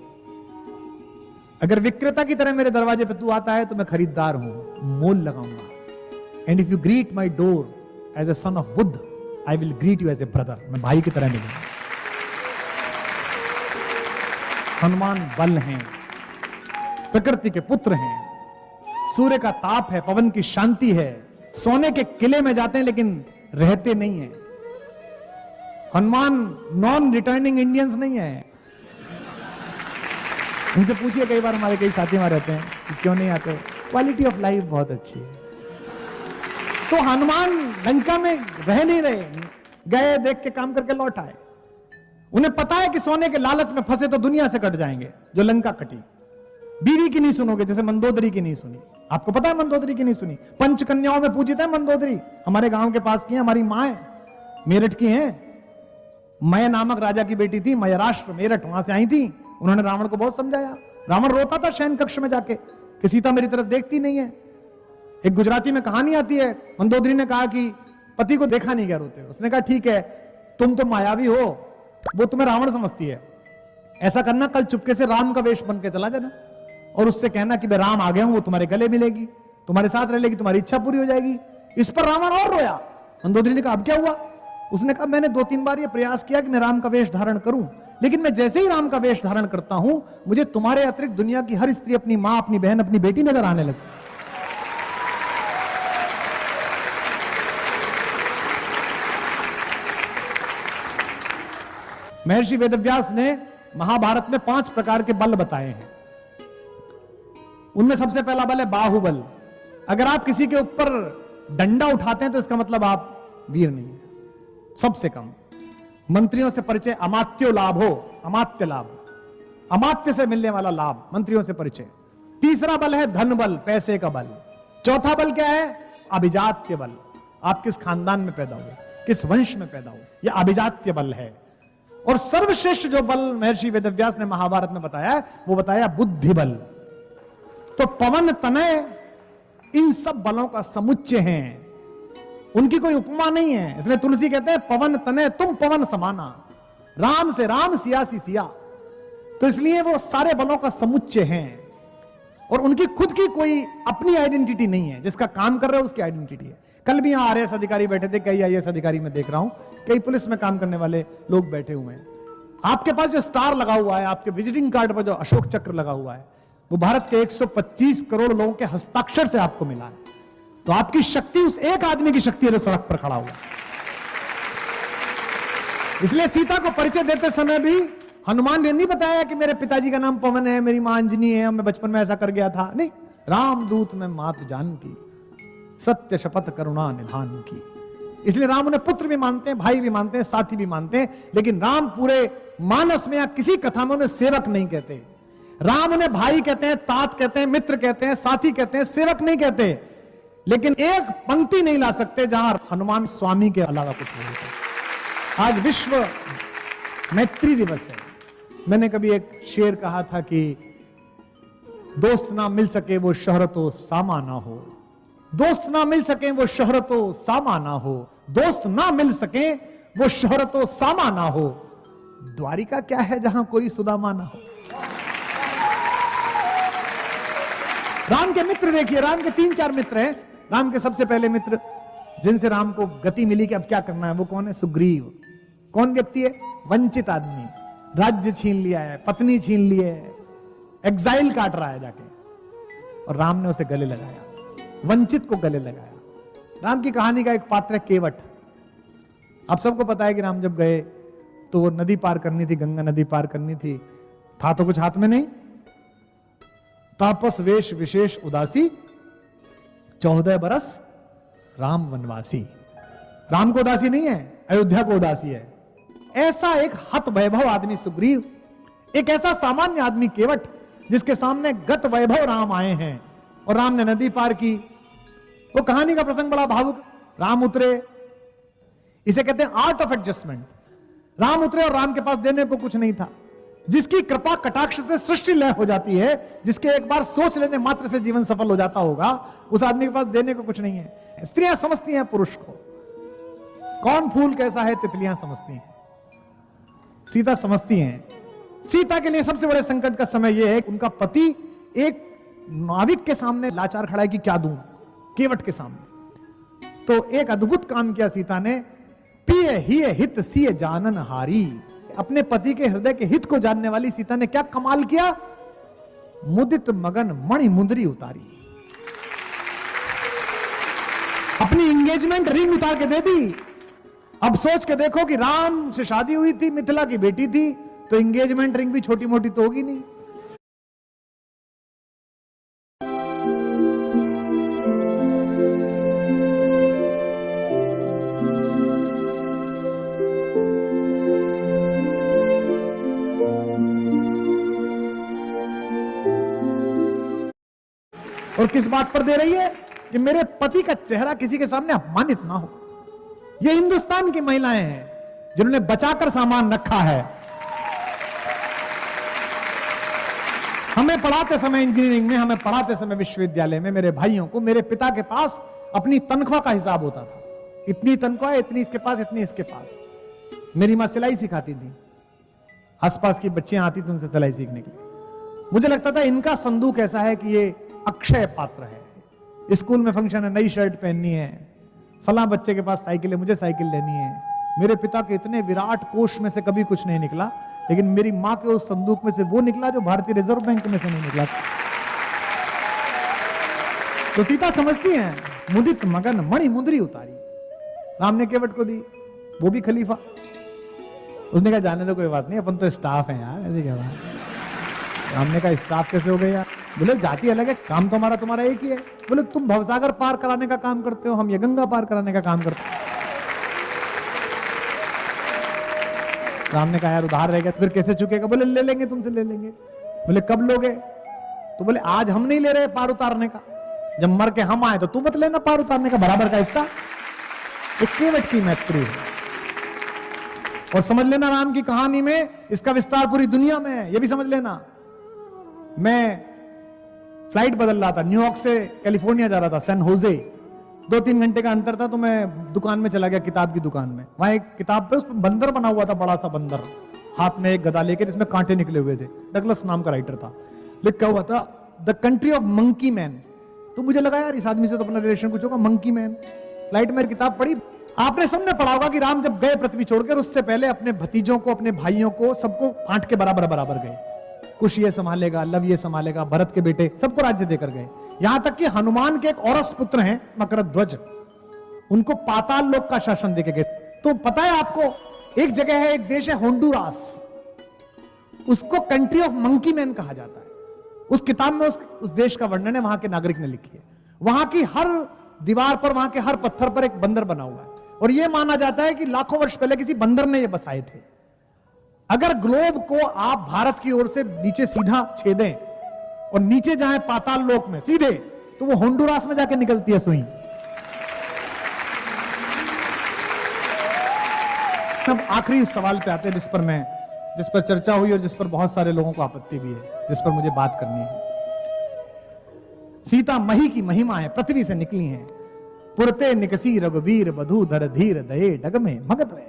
अगर विक्रेता की तरह मेरे दरवाजे पे तू आता है तो मैं खरीदार हूं, मोल लगाऊंगा। And if you greet my door as a son of Buddha, I will greet you as a brother, मैं भाई की तरह मिलूंगा। हनुमान बल हैं, प्रकृति के पुत्र हैं, सूर्य का ताप है, पवन की शांति है, सोने के किले में जाते हैं लेकिन रहते नहीं है। हनुमान नॉन रिटर्निंग इंडियंस नहीं है। उनसे पूछिए, कई बार हमारे कई साथी वहां रहते हैं कि क्यों नहीं आते, क्वालिटी ऑफ लाइफ बहुत अच्छी है। तो हनुमान लंका में रह नहीं रहे, गए, देख के काम करके लौट आए। उन्हें पता है कि सोने के लालच में फंसे तो दुनिया से कट जाएंगे, जो लंका कटी। बीवी की नहीं सुनोगे, जैसे मंदोदरी की नहीं सुनी। आपको पता है मंदोदरी की नहीं सुनी? पंचकन्याओं में पूजित है मंदोदरी, हमारे गांव के पास की है, हमारी मां है, मेरठ की है। मय नामक राजा की बेटी थी, मयराष्ट्र, मेरठ, वहां से आई थी। उन्होंने रावण को बहुत समझाया। रावण रोता था शयन कक्ष में जाके कि सीता मेरी तरफ देखती नहीं है। एक गुजराती में कहानी आती है, मंदोदरी ने कहा कि पति को देखा नहीं गया रोते हुए। उसने कहा ठीक है, तुम तो मायावी हो, वो तुम्हें रावण समझती है, ऐसा करना कल चुपके से राम का वेश बन के चला जाना। और उससे कहना कि मैं राम आ गया हूं, वो तुम्हारे गले मिलेगी, तुम्हारे साथ रह लेगी, तुम्हारी इच्छा पूरी हो जाएगी। इस पर रावण और रोया। मंदोदरी ने कहा अब क्या हुआ? उसने कहा मैंने 2-3 बार ये प्रयास किया कि मैं राम का वेश धारण करूं, लेकिन मैं जैसे ही राम का वेश धारण करता हूं, मुझे तुम्हारे अतिरिक्त दुनिया की हर स्त्री अपनी मां, अपनी बहन, अपनी बेटी नजर आने लगती। महर्षि वेदव्यास ने महाभारत में 5 प्रकार के बल बताए हैं। उनमें सबसे पहला बल है बाहुबल। अगर आप किसी के ऊपर डंडा उठाते हैं तो इसका मतलब आप वीर नहीं है। सबसे कम मंत्रियों से परिचय, अमात्यो लाभ हो, अमात्य लाभ, अमात्य से मिलने वाला लाभ, मंत्रियों से परिचय। तीसरा बल है धन बल, पैसे का बल। चौथा बल क्या है? अभिजात्य बल। आप किस खानदान में पैदा हुए, किस वंश में पैदा हुए, यह अभिजात्य बल है। और सर्वश्रेष्ठ जो बल महर्षि वेदव्यास ने महाभारत में बताया है, वो बताया बुद्धि बल। तो पवन तनय इन सब बलों का समुच्चय है, उनकी कोई उपमा नहीं है। इसलिए तुलसी कहते हैं पवन तनय तुम पवन समाना, राम से राम, सिया सी सिया। तो इसलिए वो सारे बलों का समुच्चय हैं और उनकी खुद की कोई अपनी आइडेंटिटी नहीं है। जिसका काम कर रहे हो उसकी आइडेंटिटी है। कल भी यहां आरएएस अधिकारी बैठे थे, कई आईएएस अधिकारी मैं देख रहा हूं, कई पुलिस में काम करने वाले लोग बैठे हुए हैं। आपके पास जो स्टार लगा हुआ है, आपके विजिटिंग कार्ड पर जो अशोक चक्र लगा हुआ है, वो भारत के 125 करोड़ लोगों के हस्ताक्षर से आपको मिला है। तो आपकी शक्ति उस एक आदमी की शक्ति है जो सड़क पर खड़ा हुआ। इसलिए सीता को परिचय देते समय भी हनुमान ने नहीं बताया कि मेरे पिताजी का नाम पवन है, मेरी मां अंजनी है, मैं बचपन में ऐसा कर गया था। नहीं, रामदूत में मात जानकी, सत्य शपथ करुणा निधान की। इसलिए राम उन्हें पुत्र भी मानते हैं, भाई भी मानते हैं, साथी भी मानते हैं, लेकिन राम पूरे मानस में या किसी कथा में उन्हें सेवक नहीं कहते। राम उन्हें भाई कहते हैं, तात कहते हैं, मित्र कहते हैं, साथी कहते हैं, सेवक नहीं कहते। लेकिन एक पंक्ति नहीं ला सकते जहां हनुमान स्वामी के अलावा कुछ नहीं होता। आज विश्व मैत्री दिवस है। मैंने कभी एक शेर कहा था कि दोस्त ना मिल सके वो शोहरतो सामा ना हो, दोस्त ना मिल सके वो शोहरतो सामा ना हो, दोस्त ना मिल सके वो शोहरतो सामा ना हो, द्वारिका क्या है जहां कोई सुदामा ना हो। राम के मित्र देखिए, राम के 3-4 मित्र हैं। राम के सबसे पहले मित्र जिनसे राम को गति मिली कि अब क्या करना है, वो कौन है? सुग्रीव। कौन व्यक्ति है? वंचित आदमी, राज्य छीन लिया है, पत्नी छीन ली है, एग्जाइल काट रहा है जाके, और राम ने उसे गले लगाया, वंचित को गले लगाया। राम की कहानी का एक पात्र है केवट। आप सबको पता है कि राम जब गए तो वो नदी पार करनी थी, गंगा नदी पार करनी थी, था तो कुछ हाथ में नहीं। तापस वेश विशेष उदासी, 14 बरस राम वनवासी। राम को उदासी नहीं है, अयोध्या को उदासी है। ऐसा एक हत वैभव आदमी सुग्रीव, एक ऐसा सामान्य आदमी केवट, जिसके सामने गत वैभव राम आए हैं और राम ने नदी पार की। वो कहानी का प्रसंग बड़ा भावुक। राम उतरे, इसे कहते हैं आर्ट ऑफ एडजस्टमेंट। राम उतरे और राम के पास देने को कुछ नहीं था। जिसकी कृपा कटाक्ष से सृष्टि लय हो जाती है, जिसके एक बार सोच लेने मात्र से जीवन सफल हो जाता होगा, उस आदमी के पास देने को कुछ नहीं है। स्त्रियां समझती हैं पुरुष को, कौन फूल कैसा है तितलियां समझती हैं, सीता समझती हैं। सीता के लिए सबसे बड़े संकट का समय यह है कि उनका पति एक नाविक के सामने लाचार खड़ा है कि क्या दूं, केवट के सामने। तो एक अद्भुत काम किया सीता ने, पिए ही हित सिय जानन हारी। अपने पति के हृदय के हित को जानने वाली सीता ने क्या कमाल किया, मुदित मगन मणि मुंदरी उतारी, अपनी एंगेजमेंट रिंग उतार के दे दी। अब सोच के देखो कि राम से शादी हुई थी, मिथिला की बेटी थी, तो एंगेजमेंट रिंग भी छोटी मोटी तो होगी नहीं। और किस बात पर दे रही है कि मेरे पति का चेहरा किसी के सामने अपमानित ना हो। ये हिंदुस्तान की महिलाएं हैं जिन्होंने बचाकर सामान रखा है। हमें पढ़ाते समय इंजीनियरिंग में, हमें पढ़ाते समय विश्वविद्यालय में, मेरे भाइयों को, मेरे पिता के पास अपनी तनख्वाह का हिसाब होता था। इतनी तनख्वाह, इतनी इसके पास, इतनी इसके पास। मेरी मां सिलाई सिखाती थी, आसपास की बच्चियां आती थी उनसे सिलाई सीखने के लिए। मुझे लगता था इनका संदूक ऐसा है कि ये अक्षय पात्र है। स्कूल में फंक्शन है, नई शर्ट पहननी है, फला बच्चे के पास साइकिल है, मुझे साइकिल लेनी है। मेरे पिता के इतने विराट कोष में से कभी कुछ नहीं निकला, लेकिन मेरी मां के उस संदूक में से वो निकला जो भारतीय रिजर्व बैंक में से नहीं निकला। तो सीता समझती हैं, मुदित मगन मणि मुंदरी उतारी। राम ने केवट को दी, वो भी खलीफा। उसने कहा जाने दो, कोई बात नहीं, अपन तो स्टाफ है यार, ऐसे क्या बात। राम ने कहा स्टाफ कैसे हो गए यार? बोले जाति अलग है, काम तो हमारा तुम्हारा एक ही है। बोले तुम भवसागर पार कराने का काम करते हो, हम ये गंगा पार कराने का काम करते हैं। राम ने कहा यार उधार रह गया, फिर कैसे चुकेगा? बोले ले लेंगे, तुमसे ले लेंगे। बोले कब लोगे? तो बोले आज हम नहीं ले रहे पार उतारने का, जब मर के हम आए तो तू मत लेना पार उतारने का बराबर का हिस्सा। एक केवट की मैत्री है। और समझ लेना राम की कहानी में इसका विस्तार पूरी दुनिया में है, यह भी समझ लेना। मैं फ्लाइट बदल रहा था, न्यूयॉर्क से कैलिफोर्निया जा रहा था, सैन होजे। 2-3 घंटे का अंतर था, तो मैं दुकान में चला गया, किताब की दुकान में। वहां एक किताब पे उस पर बंदर बना हुआ था, बड़ा सा बंदर, हाथ में एक गदा लेके जिसमें कांटे निकले हुए थे। डगलस नाम का राइटर था, लिखा हुआ था the country of monkey man. तो मुझे लगा यार इस आदमी से तो अपना रिलेशन कुछ होगा, मंकी मैन। फ्लाइट में किताब पढ़ी। आपने सबने पढ़ा होगा कि राम जब गए पृथ्वी छोड़कर, उससे पहले अपने भतीजों को, अपने भाइयों को, सबको बांट के बराबर बराबर गए। कुश ये संभालेगा, लव ये संभालेगा, भरत के बेटे सबको राज्य देकर गए। यहां तक कि हनुमान के एक औरस पुत्र हैं मकरध्वज, उनको पाताल लोक का शासन देके गए। तो पता है आपको, एक जगह है, एक देश है होंडुरास, उसको कंट्री ऑफ मंकी मैन कहा जाता है। उस किताब में उस देश का वर्णन है, वहां के नागरिक ने लिखी है। वहां की हर दीवार पर, वहां के हर पत्थर पर एक बंदर बना हुआ है, और यह माना जाता है कि लाखों वर्ष पहले किसी बंदर ने यह बसाए थे। अगर ग्लोब को आप भारत की ओर से नीचे सीधा छेदें और नीचे जाएं पाताल लोक में सीधे, तो वो होंडुरास में जाके निकलती है सुई। अब आखिरी सवाल पे आते हैं, जिस पर चर्चा हुई और जिस पर बहुत सारे लोगों को आपत्ति भी है, जिस पर मुझे बात करनी है। सीता मही की महिमा है, पृथ्वी से निकली है। पुरते निकसी रघुवीर वधु धर धीर दये डग में मगत रहे।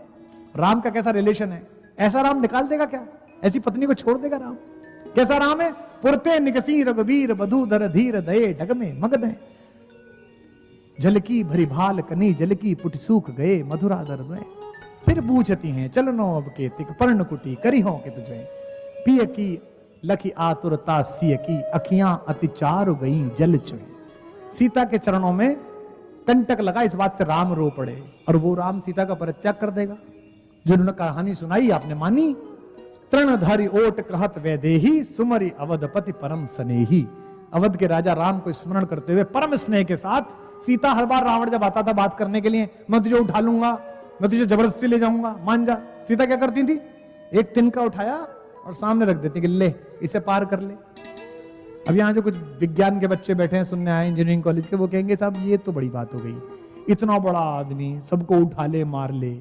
राम का कैसा रिलेशन है? ऐसा राम निकाल देगा क्या? ऐसी पत्नी को छोड़ देगा राम? कैसा राम है? पुरते निकसी रघुवीर वधु धर धीर दये डग में मगत है। जल की भरी भाल कनी, जल की पुट सूख गए मधुरा दर्द में। फिर बूझती हैं चलनो अब के तिक पर्ण कुटी करी हो के तुझे। पिय की लखी आतुरता सिय की, अखियां अति चारु गई जल चुए। सीता के चरणों में कंटक लगा, इस बात से राम रो पड़े, और वो राम सीता का परित्याग कर देगा। जिन्होंने कहानी सुनाई आपने मानी। तृणधारी ओट कहत वैदेही, सुमरी अवधपति परम स्नेही। अवध के राजा राम को स्मरण करते हुए परम स्नेह के साथ सीता, हर बार रावण जब आता था बात करने के लिए, मैं तुझे उठा लूंगा, मैं तुझे जबरदस्ती ले जाऊंगा, मान जा। सीता क्या करती थी? एक तिनका उठाया और सामने रख देती कि ले इसे पार कर ले। अब यहाँ जो कुछ विज्ञान के बच्चे बैठे हैं सुनने आए इंजीनियरिंग कॉलेज के, वो कहेंगे साहब ये तो बड़ी बात हो गई, इतना बड़ा आदमी सबको उठा ले मार ले।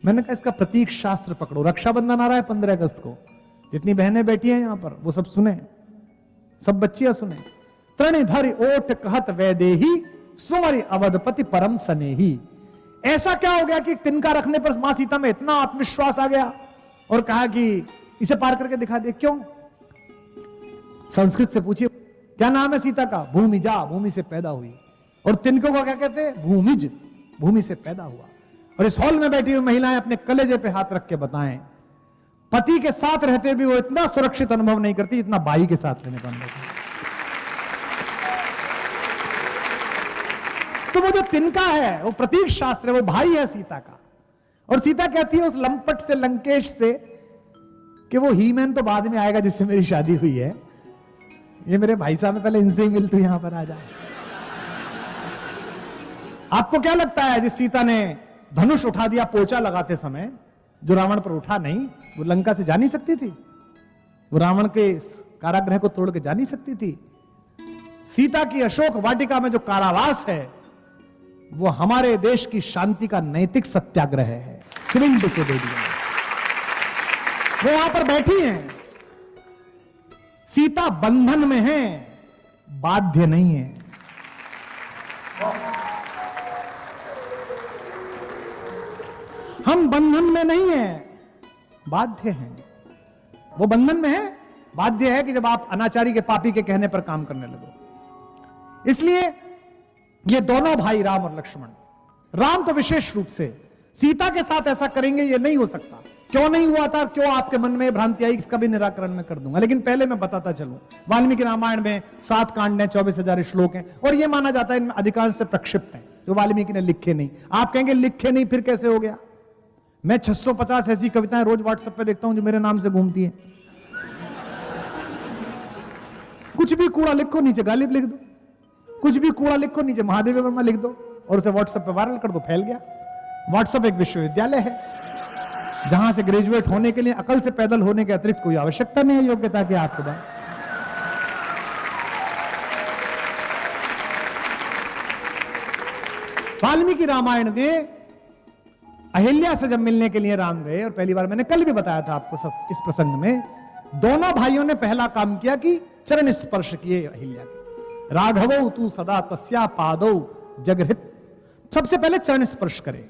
मैंने कहा इसका प्रतीक शास्त्र पकड़ो। रक्षाबंधन आ रहा है 15 अगस्त को, जितनी बहनें बैठी हैं यहाँ पर वो सब सुने, सब बच्चियां सुने। तृणधर ओट कहत वैदेही, सुमरि अवधपति परम स्नेही। ऐसा क्या हो गया कि तिनका रखने पर मां सीता में इतना आत्मविश्वास आ गया और कहा कि इसे पार करके दिखा दे। क्यों? संस्कृत से पूछिए क्या नाम है सीता का? भूमिजा, भूमि से पैदा हुई। और तिनको को क्या कहते हैं? भूमिज, भूमि से पैदा हुआ। और इस हॉल में बैठी हुई महिलाएं अपने कलेजे पे हाथ रख के बताएं, पति के साथ रहते भी वो इतना सुरक्षित अनुभव नहीं करती जितना बाई के साथ रहने का अनुभव। तो वो जो तिनका है वो प्रतीक शास्त्र है, वो भाई है सीता का। और सीता कहती है उस लंपट से, लंकेश से, कि वो हीमैन तो बाद में आएगा जिससे मेरी शादी हुई है, ये मेरे भाई साहब में पहले इनसे ही मिल, तू यहां पर आ जा। आपको क्या लगता है जिस सीता ने धनुष उठा दिया पोचा लगाते समय, जो रावण पर उठा नहीं, वो लंका से जा नहीं सकती थी? वो रावण के कारागृह को तोड़ के जा नहीं सकती थी? सीता की अशोक वाटिका में जो कारावास है वो हमारे देश की शांति का नैतिक सत्याग्रह है, सिविल डिसोबीडियंस। वो वहां पर बैठी हैं, सीता बंधन में है, बाध्य नहीं है। हम बंधन में नहीं है, बाध्य हैं। वो बंधन में है, बाध्य है कि जब आप अनाचारी के पापी के कहने पर काम करने लगो। इसलिए ये दोनों भाई राम और लक्ष्मण, राम तो विशेष रूप से सीता के साथ ऐसा करेंगे ये नहीं हो सकता। क्यों नहीं हुआ था, क्यों आपके मन में भ्रांति आई, इसका भी निराकरण मैं कर दूंगा। लेकिन पहले मैं बताता चलूं, वाल्मीकि रामायण में 7 कांड हैं, 24,000 श्लोक हैं, और यह माना जाता है इनमें अधिकांश से प्रक्षिप्त हैं, जो वाल्मीकि ने लिखे नहीं। आप कहेंगे लिखे नहीं फिर कैसे हो गया? मैं 650 ऐसी कविताएं रोज व्हाट्सएप पे देखता हूं जो मेरे नाम से घूमती हैं। कुछ भी कूड़ा लिखो, नीचे गालिब लिख दो, कुछ भी कूड़ा लिखो, नीचे महादेव वर्मा लिख दो, और उसे व्हाट्सएप पे वायरल कर दो, फैल गया। व्हाट्सएप एक विश्वविद्यालय है जहां से ग्रेजुएट होने के लिए अकल से पैदल होने के अतिरिक्त कोई आवश्यकता नहीं है योग्यता की आपके पास। वाल्मीकि रामायण में अहिल्या से जब मिलने के लिए राम गए, और पहली बार मैंने कल भी बताया था आपको सब इस प्रसंग में, दोनों भाइयों ने पहला काम किया कि चरण स्पर्श किए अहिल्या के। राघवो तू सदा तस्या पादौ जगृहित, सबसे पहले चरण स्पर्श करे।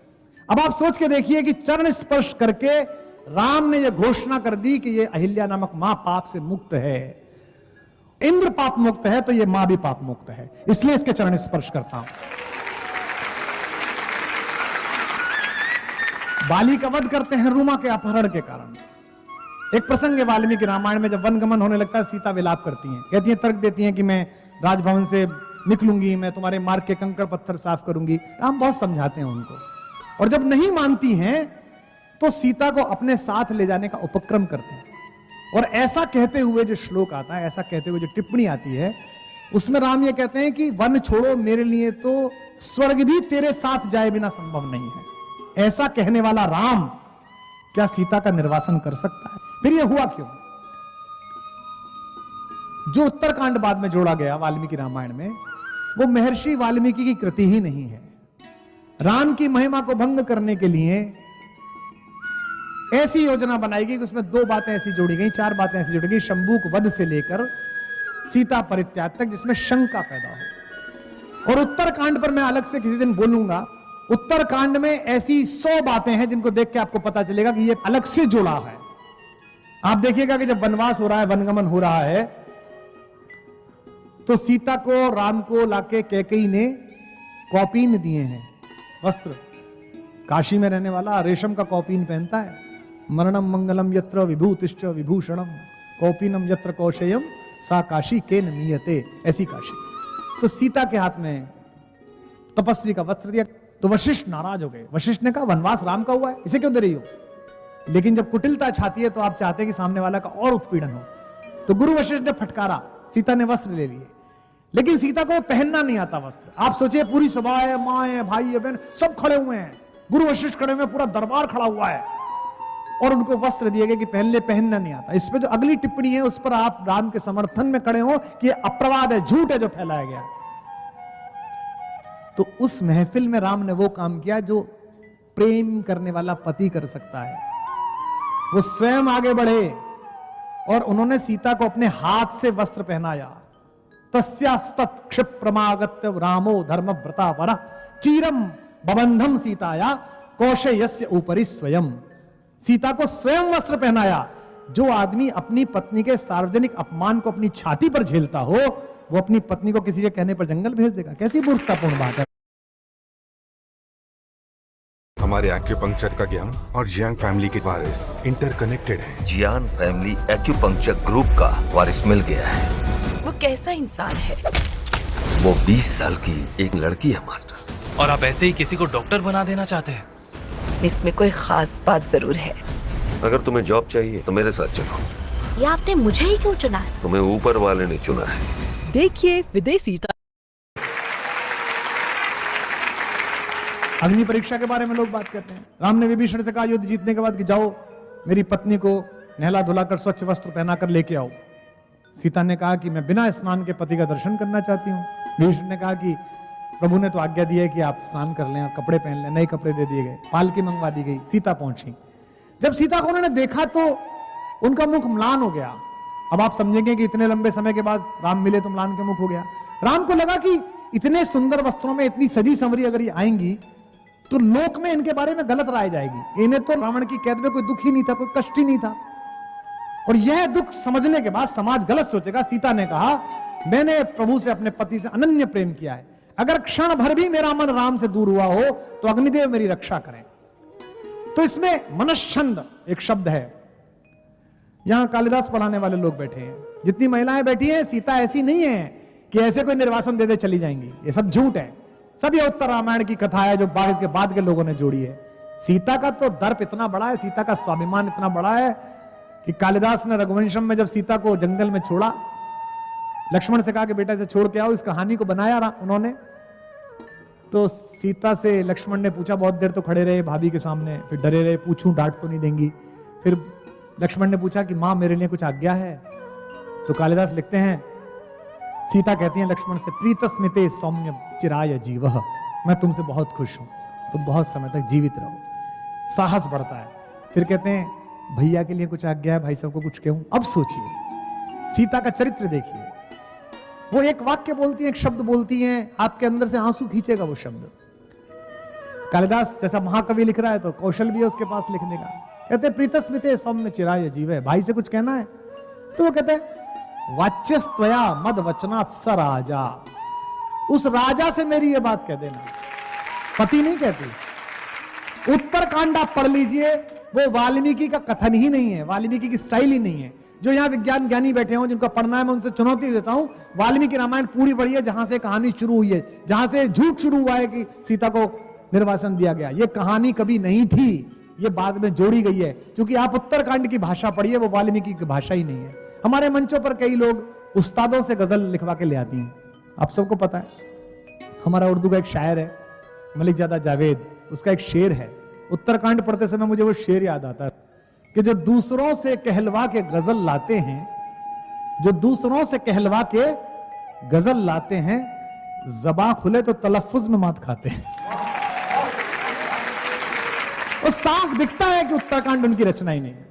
अब आप सोच के देखिए कि चरण स्पर्श करके राम ने यह घोषणा कर दी कि यह अहिल्या नामक मां पाप से मुक्त है। इंद्र पाप मुक्त है तो यह मां भी पाप मुक्त है, इसलिए इसके चरण स्पर्श करता हूं। बाली का वध करते हैं रूमा के अपहरण के कारण। एक प्रसंग है वाल्मीकि रामायण में, जब वनगमन होने लगता है, सीता विलाप करती हैं, कहती हैं, तर्क देती हैं कि मैं राजभवन से निकलूंगी, मैं तुम्हारे मार्ग के कंकड़ पत्थर साफ करूंगी। राम बहुत समझाते हैं उनको, और जब नहीं मानती हैं तो सीता को अपने साथ ले जाने का उपक्रम करते हैं। और ऐसा कहते हुए जो श्लोक आता है, ऐसा कहते हुए जो टिप्पणी आती है, उसमें राम ये कहते हैं कि वन छोड़ो, मेरे लिए तो स्वर्ग भी तेरे साथ जाए बिना संभव नहीं है। ऐसा कहने वाला राम क्या सीता का निर्वासन कर सकता है? फिर यह हुआ क्यों? जो उत्तरकांड बाद में जोड़ा गया वाल्मीकि रामायण में, वो महर्षि वाल्मीकि की कृति ही नहीं है। राम की महिमा को भंग करने के लिए ऐसी योजना बनाई गई कि उसमें 2 बातें ऐसी जोड़ी गई, 4 बातें ऐसी जोड़ी गई, शंभूक वध से लेकर सीता परित्याग तक, जिसमें शंका पैदा हो। और उत्तरकांड पर मैं अलग से किसी दिन बोलूंगा। उत्तरकांड में ऐसी 100 बातें हैं जिनको देख के आपको पता चलेगा कि ये अलग से जुड़ा है। आप देखिएगा कि जब वनवास हो रहा है, वनगमन हो रहा है, तो सीता को राम को लाके कैकेयी ने कौपीन दिए हैं, वस्त्र। काशी में रहने वाला रेशम का कौपीन पहनता है। मरणम मंगलम यत्र विभूतिश्च विभूषणम कौपीनम यत्र कौशेयम सा काशी केन मीयते, ऐसी काशी। तो सीता के हाथ में तपस्वी का वस्त्र दिया, तो वशिष्ठ नाराज हो गए। वशिष्ठ ने कहा, वनवास राम का हुआ है, इसे क्यों दे रही हो? लेकिन जब कुटिलता छाती है तो आप चाहते हैं कि सामने वाला का और उत्पीड़न हो। तो गुरु वशिष्ठ ने फटकारा, सीता ने वस्त्र ले लिए, लेकिन सीता को पहनना नहीं आता वस्त्र। आप सोचिए, पूरी सभा है, माँ है, भाई है, बहन, सब खड़े हुए हैं, गुरु वशिष्ठ खड़े हुए, पूरा दरबार खड़ा हुआ है, और उनको वस्त्र दिए गए कि पहन ले, पहनना नहीं आता। इस पे जो अगली टिप्पणी है, उस पर आप राम के समर्थन में खड़े हो कि ये अप्रवाद है, झूठ है जो फैलाया गया। तो उस महफिल में राम ने वो काम किया जो प्रेम करने वाला पति कर सकता है। वो स्वयं आगे बढ़े और उन्होंने सीता को अपने हाथ से वस्त्र पहनाया। तस्यास्तत् क्षिप्रमागत्य रामो धर्मव्रता वरः चीरम बबंधम सीताया कौशयस्य ऊपरी स्वयं। सीता को स्वयं वस्त्र पहनाया। जो आदमी अपनी पत्नी के सार्वजनिक अपमान को अपनी छाती पर झेलता हो, वो अपनी पत्नी को किसी के कहने पर जंगल भेज देगा? कैसी मूर्खतापूर्ण बात है। हमारे एक्यूपंक्चर का ज्ञान और जियांग फैमिली के वारिस इंटरकनेक्टेड हैं। जियान फैमिली एक्यूपंक्चर ग्रुप का वारिस मिल गया है। वो कैसा इंसान है? वो 20 साल की एक लड़की है मास्टर। और आप ऐसे ही किसी को डॉक्टर बना देना चाहते हैं? इसमें कोई खास बात जरूर है। अगर तुम्हें जॉब चाहिए तो मेरे साथ चलो। ये आपने मुझे ही क्यों चुना है? तुम्हें ऊपर वाले ने चुना है। देखिए विदेशी। अग्नि परीक्षा के बारे में लोग बात करते हैं। राम ने विभीषण से कहा युद्ध जीतने के बाद कि जाओ मेरी पत्नी को नहला धुलाकर स्वच्छ वस्त्र पहनाकर लेके आओ। सीता ने कहा कि मैं बिना स्नान के पति का दर्शन करना चाहती हूँ। विभीषण ने कहा कि प्रभु ने तो आज्ञा दी है कि आप स्नान कर लें और कपड़े पहन लें। नए कपड़े दे दिए गए, पालकी मंगवा दी गई। सीता पहुंची। जब सीता को उन्होंने देखा तो उनका मुख म्लान हो गया। अब आप समझेंगे कि इतने लंबे समय के बाद राम मिले तो म्लान के मुख हो गया। राम को लगा कि इतने सुंदर वस्त्रों में इतनी सजी संवरी अगर ये आएंगी तो लोक में इनके बारे में गलत राय जाएगी। इन्हें तो रावण की कैद में कोई दुख ही नहीं था, कोई कष्ट ही नहीं था, और यह दुख समझने के बाद समाज गलत सोचेगा। सीता ने कहा, मैंने प्रभु से, अपने पति से अनन्य प्रेम किया है, अगर क्षण भर भी मेरा मन राम से दूर हुआ हो तो अग्निदेव मेरी रक्षा करें। तो इसमें मनश्छंद एक शब्द है। यहां कालिदास पढ़ाने वाले लोग बैठे हैं, जितनी महिलाएं बैठी हैं, सीता ऐसी नहीं है कि ऐसे कोई निर्वासन दे दे चली जाएंगी, ये सब झूठ है। सब ये उत्तर रामायण की कथा है जो बाद के लोगों ने जोड़ी है। सीता का तो दर्प इतना बड़ा है, सीता का स्वाभिमान इतना बड़ा है कि कालिदास ने रघुवंशम में जब सीता को जंगल में छोड़ा, लक्ष्मण से कहा कि बेटा इसे छोड़ के आओ, इस कहानी को बनाया उन्होंने। तो सीता से लक्ष्मण ने पूछा, बहुत देर तो खड़े रहे भाभी के सामने, फिर डरे रहे, पूछूं डांट तो नहीं देंगी। फिर लक्ष्मण ने पूछा कि मां मेरे लिए कुछ आज्ञा है? तो कालिदास लिखते हैं, सीता कहती है लक्ष्मण से, प्रीतस्मिते सौम्य चिराय जीवः, मैं तुमसे बहुत खुश हूं, तुम बहुत समय तक जीवित रहो। साहस बढ़ता है। फिर कहते हैं, भैया के लिए कुछ आज्ञा है, भाई साहब को कुछ कहूं? अब सोचिए, सीता का चरित्र देखिए। वो एक वाक्य बोलती है, एक शब्द बोलती है, आपके अंदर से आंसू खींचेगा वो शब्द। कालिदास जैसा महाकवि लिख रहा है तो कौशल भी है उसके पास लिखने का। कहते प्रीतस्मिते सौम्य चिराय जीवः, भाई से कुछ कहना है? तो वो कहते हैं, वाच्यस्त्वया मद वचनात् स राजा, उस राजा से मेरी ये बात कह देना। पति नहीं कहती। उत्तरकांड आप पढ़ लीजिए, वो वाल्मीकि का कथन ही नहीं है, वाल्मीकि की स्टाइल ही नहीं है। जो यहाँ विज्ञान ज्ञानी बैठे हों, जिनको पढ़ना है, मैं उनसे चुनौती देता हूं, वाल्मीकि रामायण पूरी पढ़ी है, जहां से कहानी शुरू हुई है, जहां से झूठ शुरू हुआ है कि सीता को निर्वासन दिया गया। ये कहानी कभी नहीं थी, ये बाद में जोड़ी गई है। क्योंकि आप उत्तरकांड की भाषा पढ़िए, वो वाल्मीकि की भाषा ही नहीं है। हमारे मंचों पर कई लोग उस्तादों से गजल लिखवा के ले आती हैं, आप सबको पता है। हमारा उर्दू का एक शायर है मलिक जादा जावेद, उसका एक शेर है, उत्तरकांड पढ़ते समय मुझे वो शेर याद आता है कि जो दूसरों से कहलवा के गजल लाते हैं, जो दूसरों से कहलवा के गजल लाते हैं, ज़बां खुले तो तलफ्फुज में मात खाते हैं। वो साफ दिखता है कि उत्तरकांड उनकी रचना ही नहीं है।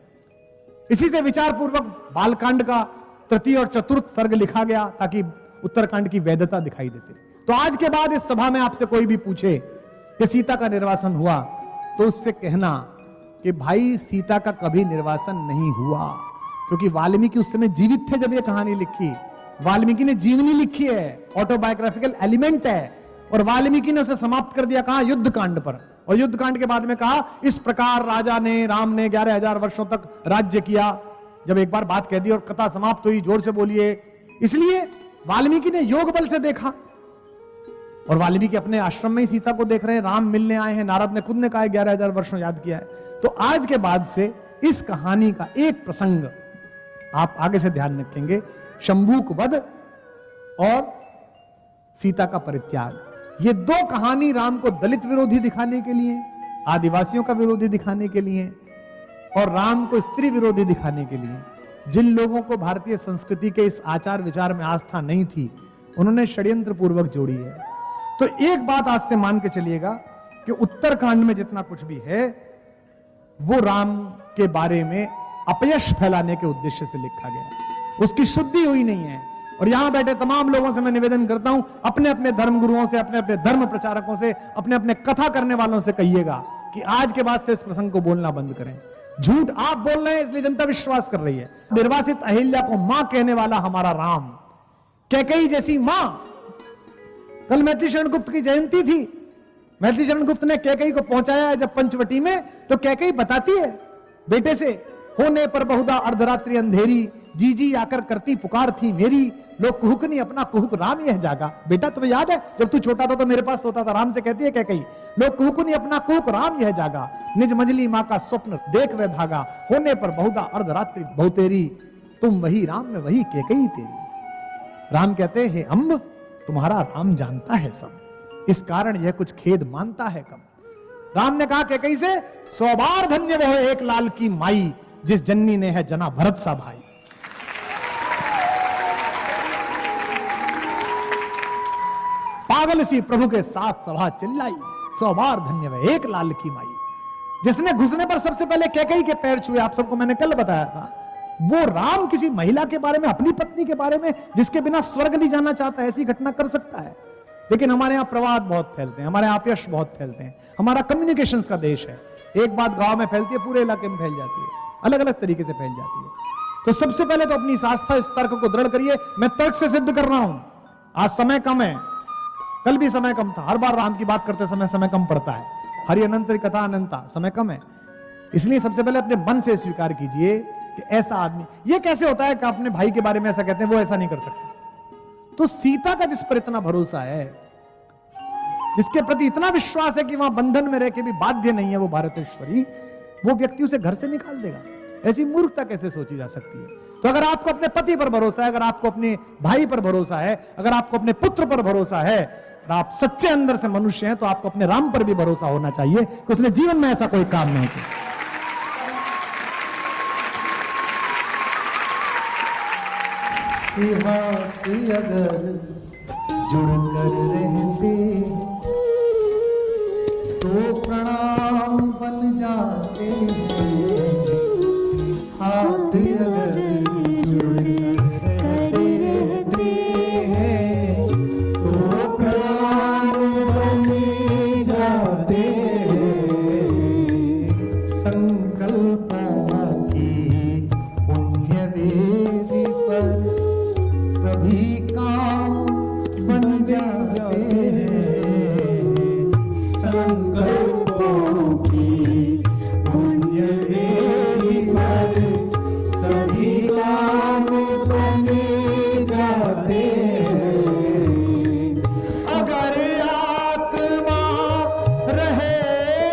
इसी से विचार पूर्वक बालकांड का तृतीय और चतुर्थ सर्ग लिखा गया ताकि उत्तरकांड की वैधता दिखाई देती। तो आज के बाद इस सभा में आपसे कोई भी पूछे कि सीता का निर्वासन हुआ, तो उससे कहना कि भाई सीता का कभी निर्वासन नहीं हुआ, क्योंकि वाल्मीकि उस समय जीवित थे जब ये कहानी लिखी। वाल्मीकि ने जीवनी लिखी है, ऑटोबायोग्राफिकल एलिमेंट है, और वाल्मीकि ने उसे समाप्त कर दिया कहा, युद्ध कांड पर। और युद्ध कांड के बाद में कहा, इस प्रकार राजा ने, राम ने 11,000 वर्षों तक राज्य किया। जब एक बार बात कह दी और कथा समाप्त हुई, जोर से बोलिए। इसलिए वाल्मीकि ने योग बल से देखा, और वाल्मीकि अपने आश्रम में ही सीता को देख रहे हैं, राम मिलने आए हैं, नारद ने खुद ने कहा 11,000 वर्षों याद किया है। तो आज के बाद से इस कहानी का एक प्रसंग आप आगे से ध्यान रखेंगे, शंभूक वध और सीता का परित्याग। ये दो कहानी राम को दलित विरोधी दिखाने के लिए, आदिवासियों का विरोधी दिखाने के लिए, और राम को स्त्री विरोधी दिखाने के लिए। जिन लोगों को भारतीय संस्कृति के इस आचार विचार में आस्था नहीं थी, उन्होंने षड्यंत्र पूर्वक जोड़ी है। तो एक बात आज से मान के चलिएगा कि उत्तरकांड में जितना कुछ भी है वो राम के बारे में अपयश फैलाने के उद्देश्य से लिखा गया, उसकी शुद्धि हुई नहीं है। और यहां बैठे तमाम लोगों से मैं निवेदन करता हूं, अपने अपने धर्म गुरुओं से, अपने अपने धर्म प्रचारकों से, अपने अपने कथा करने वालों से कहिएगा कि आज के बाद से इस प्रसंग को बोलना बंद करें। झूठ आप बोल रहे हैं इसलिए जनता विश्वास कर रही है। निर्वासित अहिल्या को मां कहने वाला हमारा राम, कैकेयी जैसी मां। कल मैथिली शरण गुप्त की जयंती थी, मैथिली शरण गुप्त ने कैकेयी को पहुंचाया है जब पंचवटी में, तो कैकेयी बताती है बेटे से, होने पर बहुधा अर्धरात्रि अंधेरी, जी जी आकर करती पुकार थी मेरी, लोग कुहुकनी अपना कुहुक राम यह जागा। बेटा तुम्हें याद है जब तू छोटा था तो मेरे पास सोता था, राम से कहती है कैकेयी, लोग कुहुकनी अपना कुहुक राम यह जागा, निज मंजली मां का स्वप्न देख वे भागा, होने पर बहुधा अर्धरात्रि बहुतेरी, तुम वही राम में वही कैकेयी तेरी। राम कहते हैं, हे अम्ब तुम्हारा राम जानता है सब, इस कारण यह कुछ खेद मानता है कम। राम ने कहा कैकेयी से, 100 बार धन्य वह एक लाल की माई, जिस जननी ने है जना भरत सा भाई। पागल सी प्रभु के साथ सभा चिल्लाई, 100 बार धन्य वह एक लाल की माई। जिसने घुसने पर सबसे पहले कैकेयी के पैर छुए, आप सबको मैंने कल बताया था, वो राम किसी महिला के बारे में, अपनी पत्नी के बारे में, जिसके बिना स्वर्ग नहीं जाना चाहता, ऐसी घटना कर सकता है। लेकिन हमारे यहाँ प्रवाद बहुत फैलते हैं, हमारे यहाँ अपयश बहुत फैलते हैं। हमारा कम्युनिकेशंस का देश है, एक बात गांव में फैलती है पूरे इलाके में फैल जाती है, अलग अलग तरीके से फैल जाती है। तो सबसे पहले तो अपनी इस आस्था, इस तर्क को दृढ़ करिए। मैं तर्क से सिद्ध कर रहा हूं। आज समय कम है, कल भी समय कम था। हर बार राम की बात करते समय कम पड़ता है। हरि अनंत कथा अनंता, समय कम है। इसलिए सबसे पहले अपने मन से स्वीकार कीजिए कि ऐसा आदमी, ये कैसे होता है कि अपने भाई के बारे में ऐसा कहते हैं, वो ऐसा नहीं कर सकता। तो सीता का जिस पर इतना भरोसा है, जिसके प्रति इतना विश्वास है कि वहां बंधन में रह के भी बाध्य नहीं है वो भारतेश्वरी, वो व्यक्ति उसे घर से निकाल देगा। ऐसी मूर्खता कैसे सोची जा सकती है? तो अगर आपको अपने पति पर भरोसा है, अगर आपको अपने भाई पर भरोसा है, अगर आपको अपने पुत्र पर भरोसा है, और आप सच्चे अंदर से मनुष्य हैं, तो आपको अपने राम पर भी भरोसा होना चाहिए कि उसने जीवन में ऐसा कोई काम नहीं किया। अगर जुड़कर रहते तो प्रणाम बन जाते हैं। हाथ अगर जुड़कर रहते हैं तो प्रणाम बन जाते हैं। संकल्पों की पुण्य वेदी पर सभी काम बन जाते हैं। संकल्पों की पुण्य वेदी पर सभी काम बन जाते हैं। अगर आत्मा रहे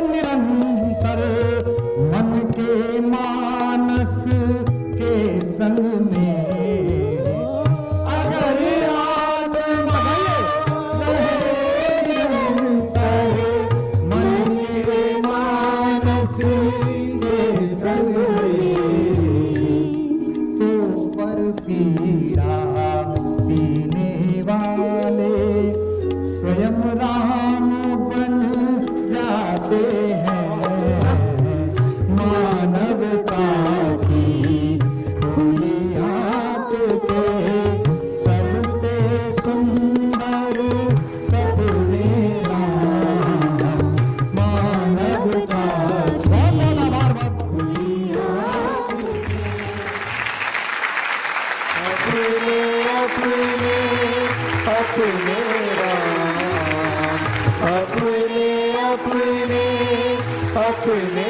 निरंतर मन के मानस के संग में, पीड़ा पीने वाले स्वयं राम बन जाते हैं। मानवता की बुनियाद के सबसे सुंदर सपने राम, मानवता अपने